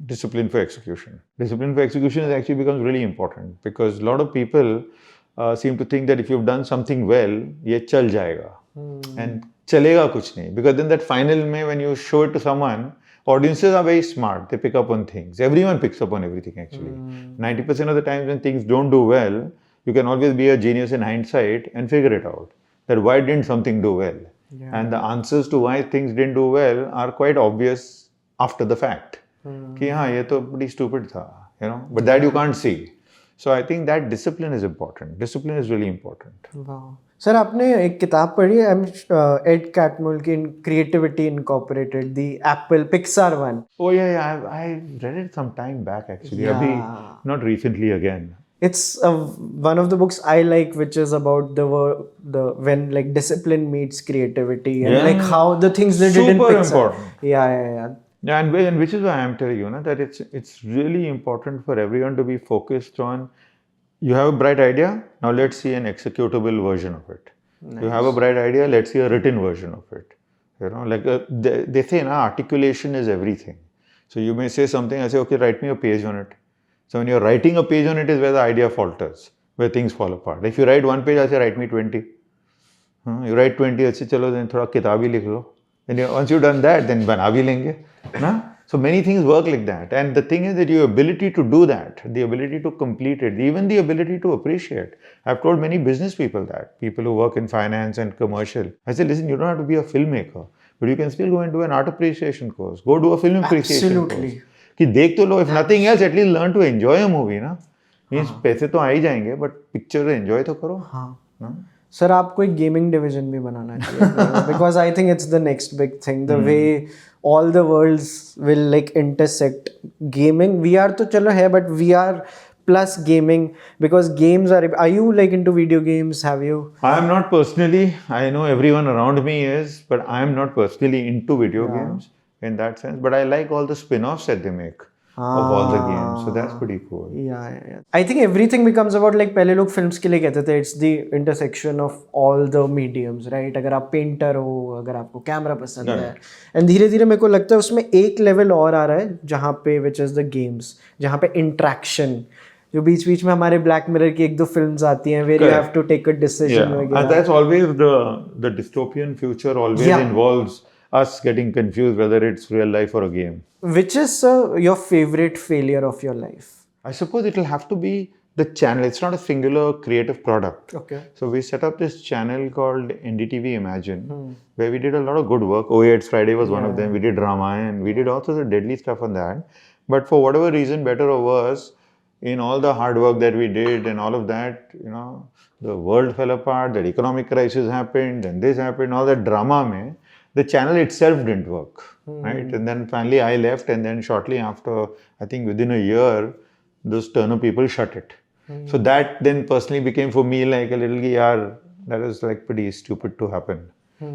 discipline for execution. Discipline for execution actually becomes really important because a lot of people seem to think that if you've done something well, ye chal jayega. And chalega kuch nahi. Because then that final mein, when you show it to someone, audiences are very smart. They pick up on things. Everyone picks up on everything actually. 90% of the times when things don't do well, you can always be a genius in hindsight and figure it out. That why didn't something do well? Yeah. And the answers to why things didn't do well are quite obvious after the fact. Ki haan, ye to pretty stupid tha, but that you can't see. So I think that discipline is important. Discipline is really important. Wow. Sir आपने एक किताब पढ़ी है add कैटमुल की creativity incorporated the Apple Pixar one? Oh yeah, I read it some time back actually. Yeah. Not recently again. It's one of the books I like, which is about the when like discipline meets creativity and like how the things they did in Pixar. Super important. Yeah. Yeah, and which is why I'm telling you, that it's really important for everyone to be focused on. You have a bright idea, now let's see an executable version of it. Nice. You have a bright idea, let's see a written version of it. They say, articulation is everything. So you may say something, I say, okay, write me a page on it. So when you're writing a page on it is where the idea falters, where things fall apart. If you write one page, I say, write me 20. You write 20, I say, chalo, then thoda kitab hi likh lo. Then once you've done that, then bana bhi lenge. So many things work like that. And the thing is that your ability to do that, the ability to complete it, even the ability to appreciate. I've told many business people that, people who work in finance and commercial. I said, listen, you don't have to be a filmmaker, but you can still go and do an art appreciation course. Go do a film appreciation course. Ki dekh to lo, if nothing else, at least learn to enjoy a movie. Means paise to aa hi jayenge, but picture enjoy to karo. Sir आपको एक gaming division भी बनाना चाहिए because I think it's the next big thing the way all the worlds will like intersect gaming VR तो चलो है but VR plus gaming because games are you like into video games? Have you? I am not personally. I know everyone around me is, but I am not personally into video games in that sense, but I like all the spin-offs that they make of all the games, so that's pretty cool. Yeah. I think everything becomes about like पहले लोग films के लिए कहते थे it's the intersection of all the mediums, right? अगर आप painter हो, अगर आपको कैमरा पसंद है, and धीरे धीरे मेरे को लगता है उसमें एक level और आ रहा है जहाँ पे which is the games, जहाँ पे interaction, जो बीच बीच में हमारे ब्लैक मिरर की एक दो फिल्म्स आती हैं where you have to take a decision. And that's always the dystopian future always involves us getting confused whether it's real life or a game. Which is your favorite failure of your life? I suppose it will have to be the channel. It's not a singular creative product. Okay. So we set up this channel called NDTV Imagine, where we did a lot of good work. Oh yeah, It's Friday was one of them. We did Ramayan. We did all sorts of deadly stuff on that. But for whatever reason, better or worse, in all the hard work that we did and all of that, the world fell apart, that economic crisis happened, and this happened, all that drama mein, the channel itself didn't work, right? And then finally I left, and then shortly after, I think within a year, those Turner people shut it. So that then personally became for me like a little, that is like pretty stupid to happen.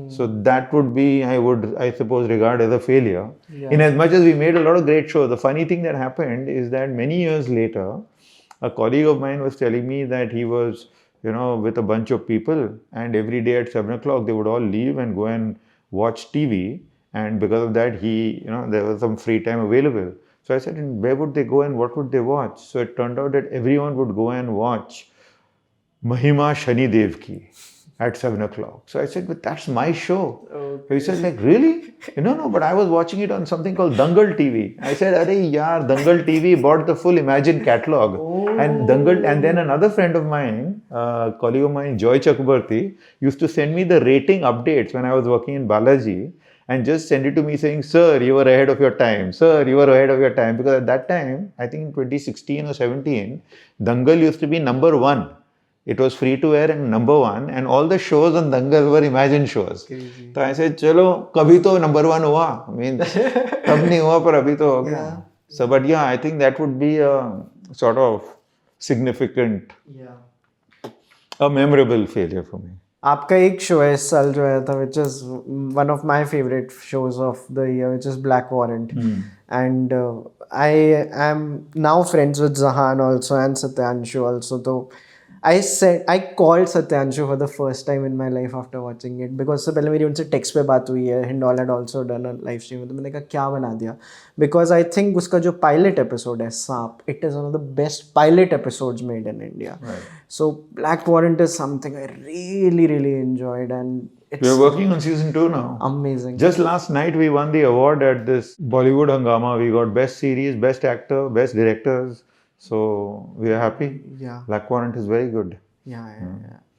So that would be, I suppose, regard as a failure. In as much as we made a lot of great shows. The funny thing that happened is that many years later, a colleague of mine was telling me that he was, with a bunch of people, and every day at 7 o'clock they would all leave and go and watch TV. And because of that, there was some free time available. So I said, where would they go and what would they watch? So it turned out that everyone would go and watch Mahima Shani Dev ki at 7 o'clock. So I said, but that's my show. Okay. He said, like, really? No, but I was watching it on something called Dangal TV. I said, Arey yaar, Dangal TV bought the full Imagine catalog. And then another friend of mine, colleague of mine, Joy Chakrabarti, used to send me the rating updates when I was working in Balaji, and just send it to me saying, sir, you were ahead of your time. Sir, you were ahead of your time. Because at that time, I think in 2016 or 17, Dangal used to be number one. It was free to air and number one, and all the shows on Dangal were Imagine shows. So I said, chalo, kabhi to number one hua. I mean, tab nahi hua, par abhi to ho gaya. So, but yeah, I think that would be a sort of significant, a memorable failure for me. आपका एक show है इस साल जो आया था, which is one of my favorite shows of the year, which is Black Warrant. And I am now friends with Zahan also and Satyanshu also. So I called Satyanshu for the first time in my life after watching it, because सबसे पहले मेरी उनसे text पे बात हुई है. Hindol had also done a live stream. तो मैंने कहा क्या बना दिया, because I think उसका जो pilot episode है सांप, it is one of the best pilot episodes made in India. Right. So Black Warrant is something I really enjoyed, and we're working on season 2 now. Amazing. Just last night we won the award at this Bollywood Hangama. We got best series, best actor, best directors. So we are happy. Yeah. Black Warrant is very good. Yeah.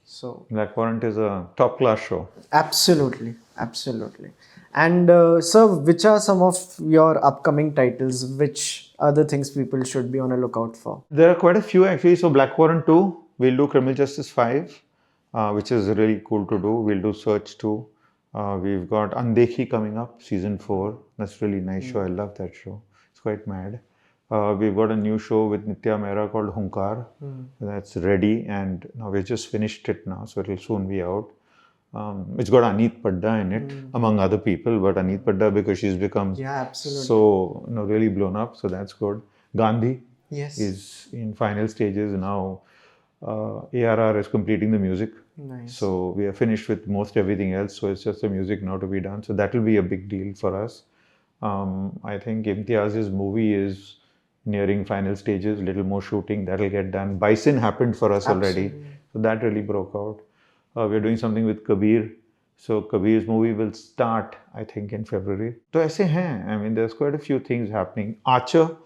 So Black Warrant is a top class show. Absolutely. And sir, which are some of your upcoming titles? Which other things people should be on a lookout for? There are quite a few actually. So Black Warrant 2, we'll do Criminal Justice 5, which is really cool to do. We'll do Search 2. We've got Andekhi coming up, season 4. That's a really nice show. I love that show. It's quite mad. We've got a new show with Nitya Mehra called Hunkar. That's ready, and now we've just finished it now, so it'll soon be out. It's got Aneet Padda in it, among other people, but Aneet Padda, because she's become so really blown up, so that's good. Gandhi is in final stages now. ARR is completing the music. Nice. So we are finished with most everything else, so it's just the music now to be done. So that will be a big deal for us. I think Imtiaz's movie is nearing final stages, little more shooting, that'll get done. Bison happened for us already, so that really broke out. We're doing something with Kabir, so Kabir's movie will start, I think, in February. So aise hain, I mean, there's quite a few things happening. Archer,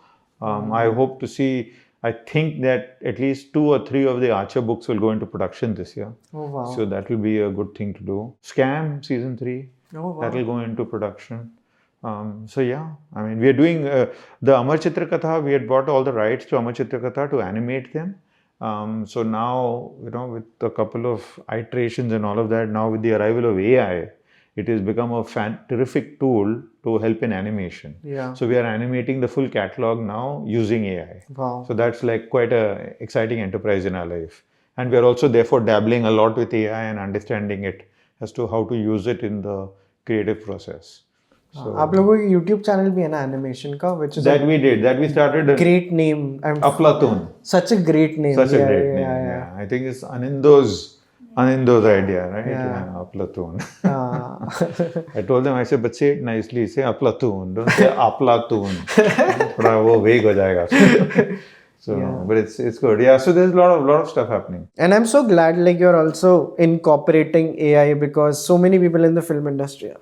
I hope to see, I think that at least 2 or 3 of the Archer books will go into production this year. Oh wow. So that will be a good thing to do. Scam, season 3, oh, wow. that will go into production. So yeah, I mean, we are doing the Amar Chitra Katha. We had bought all the rights to Amar Chitra Katha to animate them. So now, with a couple of iterations and all of that, now with the arrival of AI, it has become a terrific tool to help in animation. Yeah. So we are animating the full catalog now using AI. Wow. So that's like quite a exciting enterprise in our life. And we are also therefore dabbling a lot with AI and understanding it as to how to use it in the creative process. So, आप लोगों का YouTube channel भी है ना animation का, which is that we started. Great name. Aflatun. Such a great name. Such a great name. Yeah. I think it's Anindo's idea, right? Yeah. Aflatun. I told them, I said, but say it nicely. Say Aflatun. Don't say Aflatun. थोड़ा वो vague हो जाएगा. So, but it's good. Yeah. So there's a lot of stuff happening. And I'm so glad you're also incorporating AI, because so many people in the film industry are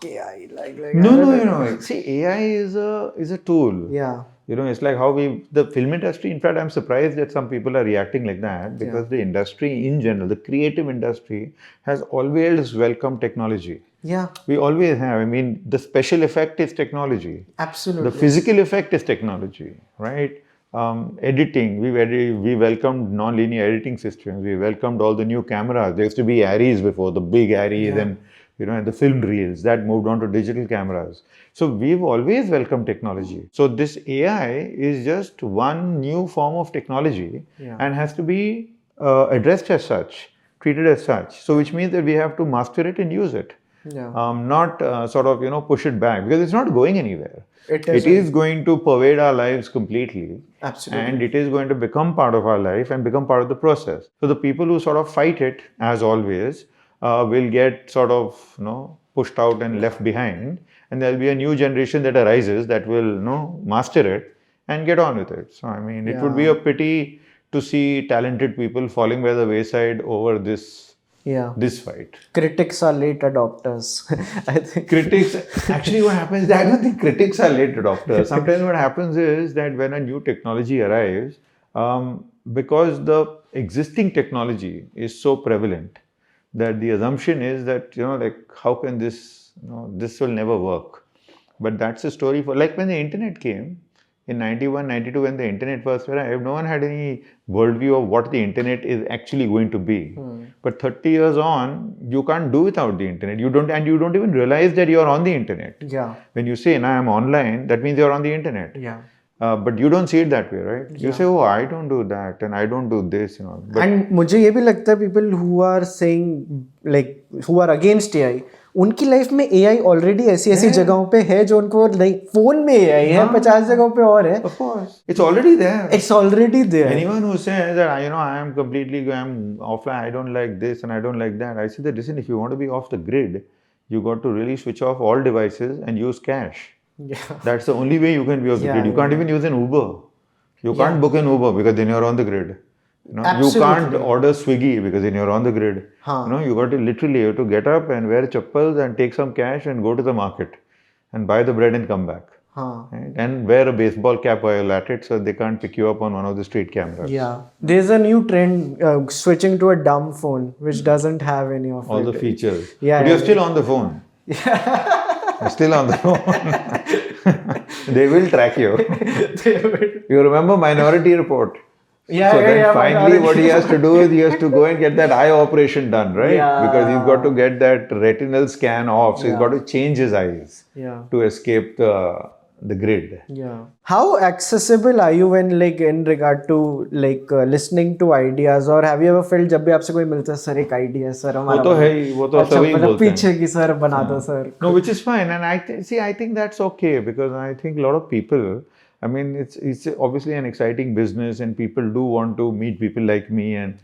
AI, No. See, AI is a tool. Yeah. It's like how the film industry, in fact, I'm surprised that some people are reacting like that, because the industry in general, the creative industry, has always welcomed technology. Yeah. We always have. I mean, the special effect is technology. Absolutely. The physical effect is technology, right? Editing, we welcomed non-linear editing systems. We welcomed all the new cameras. There used to be Arris before, the big Arris, and and the film reels that moved on to digital cameras. So we've always welcomed technology. So this AI is just one new form of technology and has to be addressed as such, treated as such. So which means that we have to master it and use it. not sort of, push it back, because it's not going anywhere. It is going to pervade our lives completely. Absolutely. And it is going to become part of our life and become part of the process. So the people who sort of fight it, as always, will get sort of, pushed out and left behind. And there'll be a new generation that arises that will, master it and get on with it. So, I mean, it would be a pity to see talented people falling by the wayside over this fight. Critics are late adopters. I think critics, actually what happens, I don't think critics are late adopters. Sometimes what happens is that when a new technology arrives, because the existing technology is so prevalent, that the assumption is that, like, how can this, this will never work. But that's a story for, like, when the internet came, in 91, 92, when the internet first arrived, no one had any worldview of what the internet is actually going to be. But 30 years on, you can't do without the internet. You don't even realize that you're on the internet. Yeah. When you say, I'm online, that means you're on the internet. Yeah. But you don't see it that way, right? You say, oh, I don't do that and I don't do this, But and मुझे ये भी लगता है people who are saying, like, who are against AI, उनकी life में AI already ऐसी जगहों पे है जो उनको, लाइक, फोन में AI है, 50 जगहों पे और है. Of course, it's already there. It's already there. Anyone who says that, I am completely, I'm offline, I don't like this and I don't like that, I say that, listen, if you want to be off the grid, you got to really switch off all devices and use cash. Yeah. That's the only way you can be off the grid. You can't even use an Uber. You can't book an Uber because then you're on the grid. You can't order Swiggy because then you're on the grid. You got to literally have to get up and wear chappals and take some cash and go to the market and buy the bread and come back. Right? And wear a baseball cap while you're at it so they can't pick you up on one of the street cameras. Yeah. There's a new trend, switching to a dumb phone which doesn't have any of all the features. Yeah, but you're still on the phone. You're still on the phone. They will track you. You remember Minority Report? Finally what he has to do is he has to go and get that eye operation done, right? Because he's got to get that retinal scan off. So he's got to change his eyes to escape the grid. Yeah. How accessible are you when, like, in regard to, like, listening to ideas, or have you ever felt जब भी आपसे कोई मिलता है, sir एक idea है sir हमारा, वो तो है ही, वो तो सभी बोलते हैं, पीछे की सर बना दो sir. No, which is fine, and I think that's okay, because I think a lot of people, I mean, it's obviously an exciting business and people do want to meet people like me and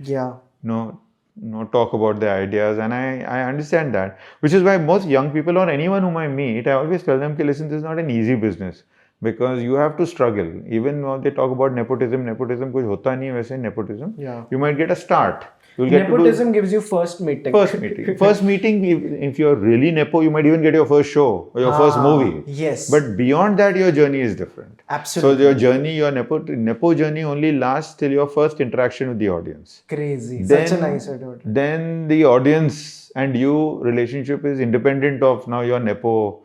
talk about their ideas, and I understand that, which is why most young people or anyone whom I meet, I always tell them, listen, this is not an easy business, because you have to struggle. Even when they talk about nepotism कुछ होता नहीं है वैसे nepotism. You might get a start. Nepotism gives you first meeting. First meeting, if you're really nepo, you might even get your first show or your first movie. Yes. But beyond that, your journey is different. Absolutely. So your journey, your nepo journey only lasts till your first interaction with the audience. Crazy. Such a nice idea. Then the audience and you relationship is independent of now your nepo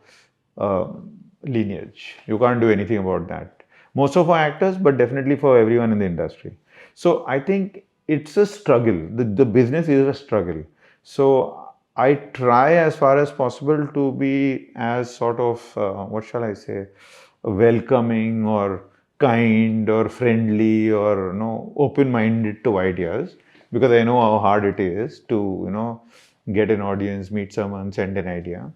lineage. You can't do anything about that. Most of our actors, but definitely for everyone in the industry. So I think it's a struggle. The business is a struggle. So I try as far as possible to be as sort of, what shall I say, welcoming or kind or friendly or open-minded to ideas, because I know how hard it is to get an audience, meet someone, send an idea.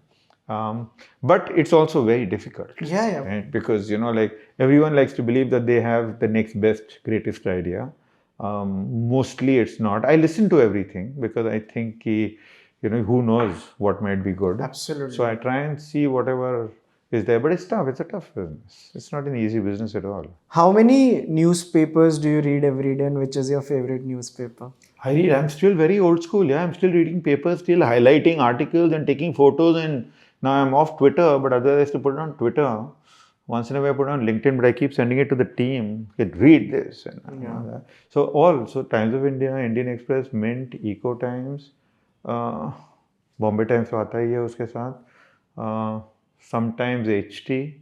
But it's also very difficult. Yeah. Right? Because like everyone likes to believe that they have the next best, greatest idea. Mostly it's not. I listen to everything because I think who knows what might be good. Absolutely. So I try and see whatever is there, but it's tough. It's a tough business. It's not an easy business at all. How many newspapers do you read every day, and which is your favorite newspaper? I'm still very old school. Yeah, I'm still reading papers, still highlighting articles and taking photos, and now I'm off Twitter, but otherwise I used to put it on Twitter. Once in a while I put it on LinkedIn, but I keep sending it to the team. Read this. And that. So Times of India, Indian Express, Mint, Eco Times, Bombay Times तो आता ही है उसके साथ. Sometimes HT.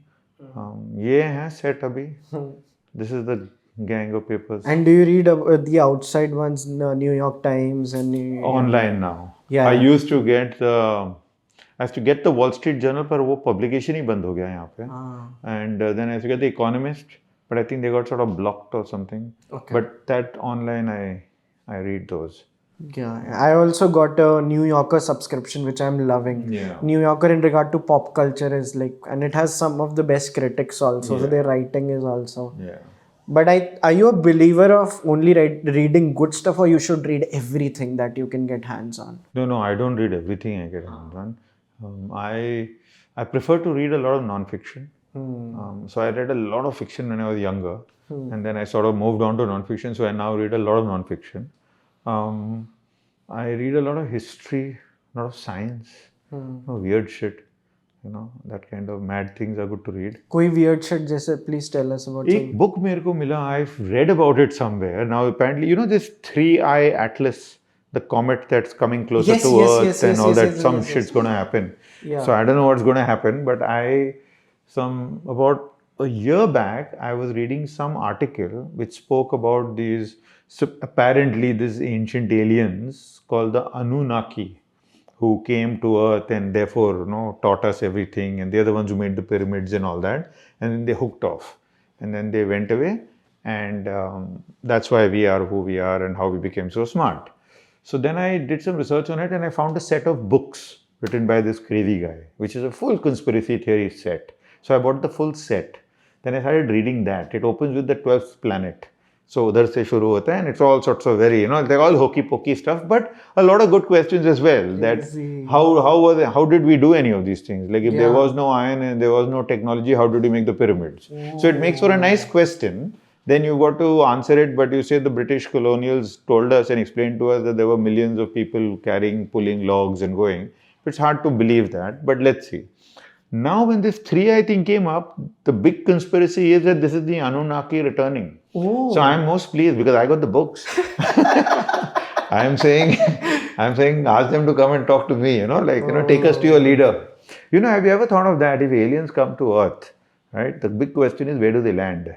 ये है set अभी. This is the gang of papers. And do you read the outside ones, New York Times and online now? Yeah. I used to get the Wall Street Journal, पर वो publication ही बंद हो गया यहाँ पे. And then I used to get the Economist, but I think they got sort of blocked or something. Okay. But that online I read those. Yeah, I also got a New Yorker subscription, which I'm loving. Yeah. New Yorker in regard to pop culture is like, and it has some of the best critics also. So Yeah. their writing is also. Yeah. But are you a believer of only reading good stuff, or you should read everything that you can get hands on? No, I don't read everything I get hands on. I prefer to read a lot of non-fiction. So I read a lot of fiction when I was younger, and then I sort of moved on to non-fiction. So I now read a lot of non-fiction. I read a lot of history, a lot of science, weird shit. That kind of mad things are good to read. कोई weird shit जैसे please tell us about एक book मेरे को मिला, I've read about it somewhere. Now apparently, this 3-eye atlas, the comet that's coming closer to Earth and all that, some shit's going to happen. Yeah. So I don't know what's going to happen, but about a year back, I was reading some article which spoke about apparently these ancient aliens called the Anunnaki, who came to Earth and therefore taught us everything, and they're the ones who made the pyramids and all that, and then they hooked off, and then they went away, and that's why we are who we are and how we became so smart. So then I did some research on it, and I found a set of books written by this crazy guy, which is a full conspiracy theory set. So I bought the full set. Then I started reading that. It opens with the 12th planet. So udhar se shuru hota hai, and it's all sorts of very, they're all hokey pokey stuff, but a lot of good questions as well. That how did we do any of these things? Like if there was no iron and there was no technology, how did we make the pyramids? So it makes for a nice question. Then you got to answer it, but you say the British colonials told us and explained to us that there were millions of people pulling logs and going. It's hard to believe that, but let's see. Now, when this 3-eye thing came up, the big conspiracy is that this is the Anunnaki returning. Oh. So I'm most pleased because I got the books. I'm saying, ask them to come and talk to me, take us to your leader. Have you ever thought of that? If aliens come to Earth, right? The big question is, where do they land?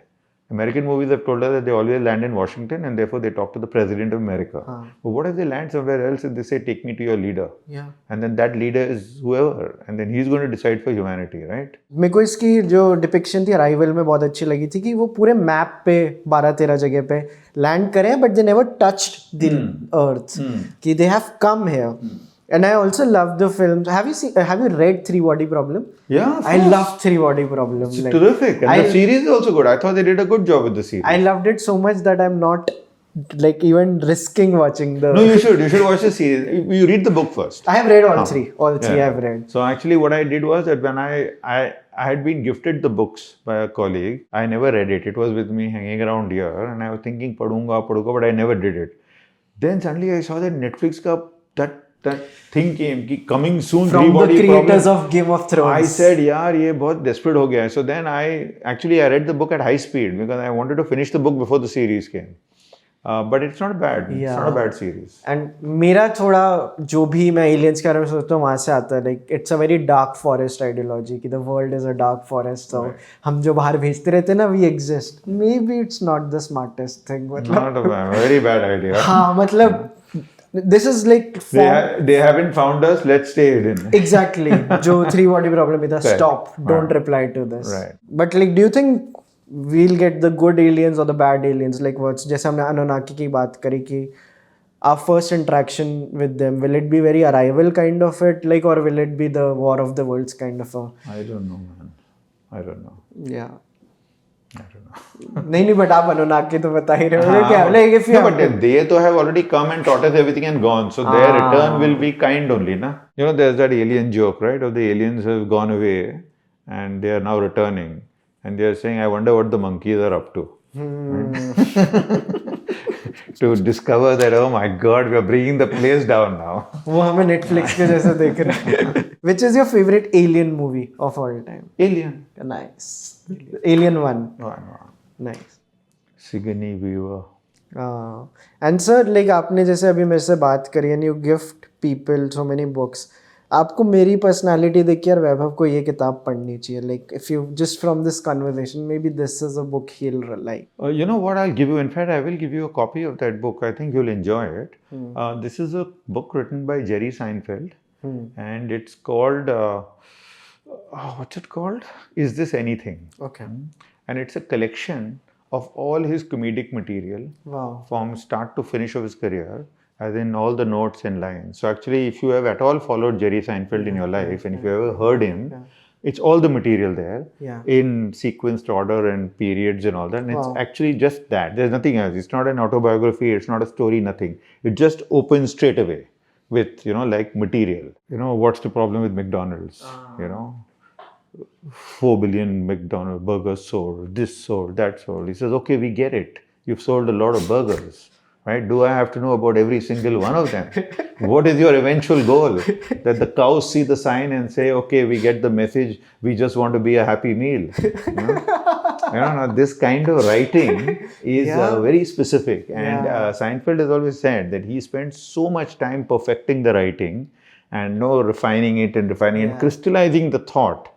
American movies have told us that they always land in Washington and therefore they talk to the President of America. But what if they land somewhere else and they say, take me to your leader? Yeah. And then that leader is whoever. And then he's going to decide for humanity, right? मेरे को इसकी जो depiction थी arrival में बहुत अच्छी लगी थी कि वो पूरे मैप पे 12-13 जगह पे लैंड करे but they never touched the earth कि they have come here. And I also love the film. Have you read Three Body Problem? Yeah. I love Three Body Problem. It's terrific. And the series is also good. I thought they did a good job with the series. I loved it so much that I'm not even risking watching the... No, you should. You should watch the series. You read the book first. I have read all three. All three I have read. So actually what I did was that when I had been gifted the books by a colleague, I never read it. It was with me hanging around here and I was thinking, padunga, but I never did it. Then suddenly I saw that Netflix that thing came, coming soon. From the creators of Game of Thrones. I said, yaar, ye bahut desperate ho gaya. So then I read the book at high speed because I wanted to finish the book before the series came. But it's not bad. Yeah. It's not a bad series. And मेरा थोड़ा जो भी मैं aliens के बारे में सोचता हूँ वहाँ से आता है. Like it's a very dark forest ideology कि the world is a dark forest. So हम जो बाहर भेजते रहते हैं ना, we exist. Maybe it's not the smartest thing. Not a very bad idea. हाँ मतलब this is like they haven't found us, let's stay hidden. Exactly. जो 3 body problem is stop, don't reply to this. Right. But like do you think we'll get the good aliens or the bad aliens? Like what's जैसे हमने Anunnaki की बात करी कि our first interaction with them, will it be very arrival kind of it, like, or will it be the War of the Worlds kind of a... I don't know, man. I don't know. Yeah. I don't know. नहीं but आप Anunnaki तो बता ही रहे हो क्या? Like if you no, but they तो have already come and taught us everything and gone, so their return will be kind only, na? There's that alien joke, right? Of the aliens have gone away and they are now returning, and they are saying, I wonder what the monkeys are up to. To discover that, oh my God, we are bringing the place down now. वो हमें Netflix के जैसे देख रहे हैं. Which is your favorite alien movie of all time? Alien. Nice. Alien 1. Nice. Sigourney Weaver. And sir, like आपने जैसे अभी मेरे से बात करी and you gift people so many books. आपको मेरी पर्सनालिटी देख के यार वैभव को ये किताब पढ़नी चाहिए. Like if you just from this conversation, maybe this is a book he'll like. You know what I'll give you? In fact, I will give you a copy of that book. I think you'll enjoy it. This is a book written by Jerry Seinfeld, and it's called. What's it called? Is This Anything? Okay. And it's a collection of all his comedic material. Wow. From start to finish of his career. as in all the notes and lines. So actually, if you have at all followed Jerry Seinfeld in your life, and if you ever heard him, it's all the material there in sequenced order and periods and all that. And it's actually just that. There's nothing else. It's not an autobiography. It's not a story, nothing. It just opens straight away with, like material. What's the problem with McDonald's? 4 billion McDonald's burgers sold, this sold, that sold. He says, okay, we get it. You've sold a lot of burgers. Right? Do I have to know about every single one of them? What is your eventual goal? That the cows see the sign and say, okay, we get the message, we just want to be a happy meal. This kind of writing is very specific. And Seinfeld has always said that he spent so much time perfecting the writing and refining it and crystallizing the thought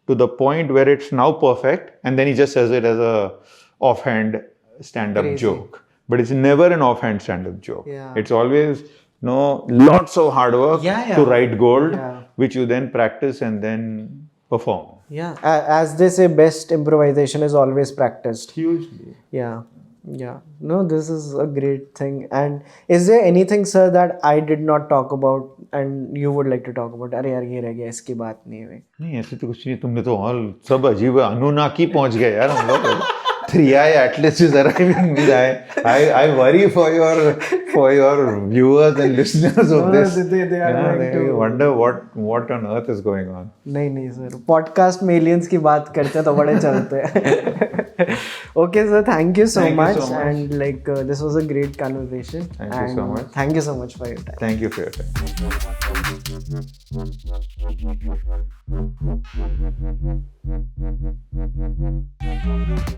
to the point where it's now perfect. And then he just says it as a offhand stand-up joke. But it's never an offhand stand-up joke. Yeah. It's always, lots of hard work to write gold, which you then practice and then perform. Yeah. As they say, best improvisation is always practiced. Hugely. Yeah. Yeah. No, this is a great thing. And is there anything, sir, that I did not talk about and you would like to talk about? अरे यार ये रह गया, इसकी बात नहीं हुई. नहीं, ऐसे तो कुछ नहीं. तुमने तो all सब अजीब अनुनाकी पहुंच गए यार हम लोग. 3i Atlas is arriving. I worry for your viewers and listeners of this. They wonder what on earth is going on. नहीं sir. Podcast में aliens की बात करते हैं तो बड़े चलते हैं. Okay sir, thank you so much. And this was a great conversation. Thank you so much. Thank you so much for your time. Thank you for your time.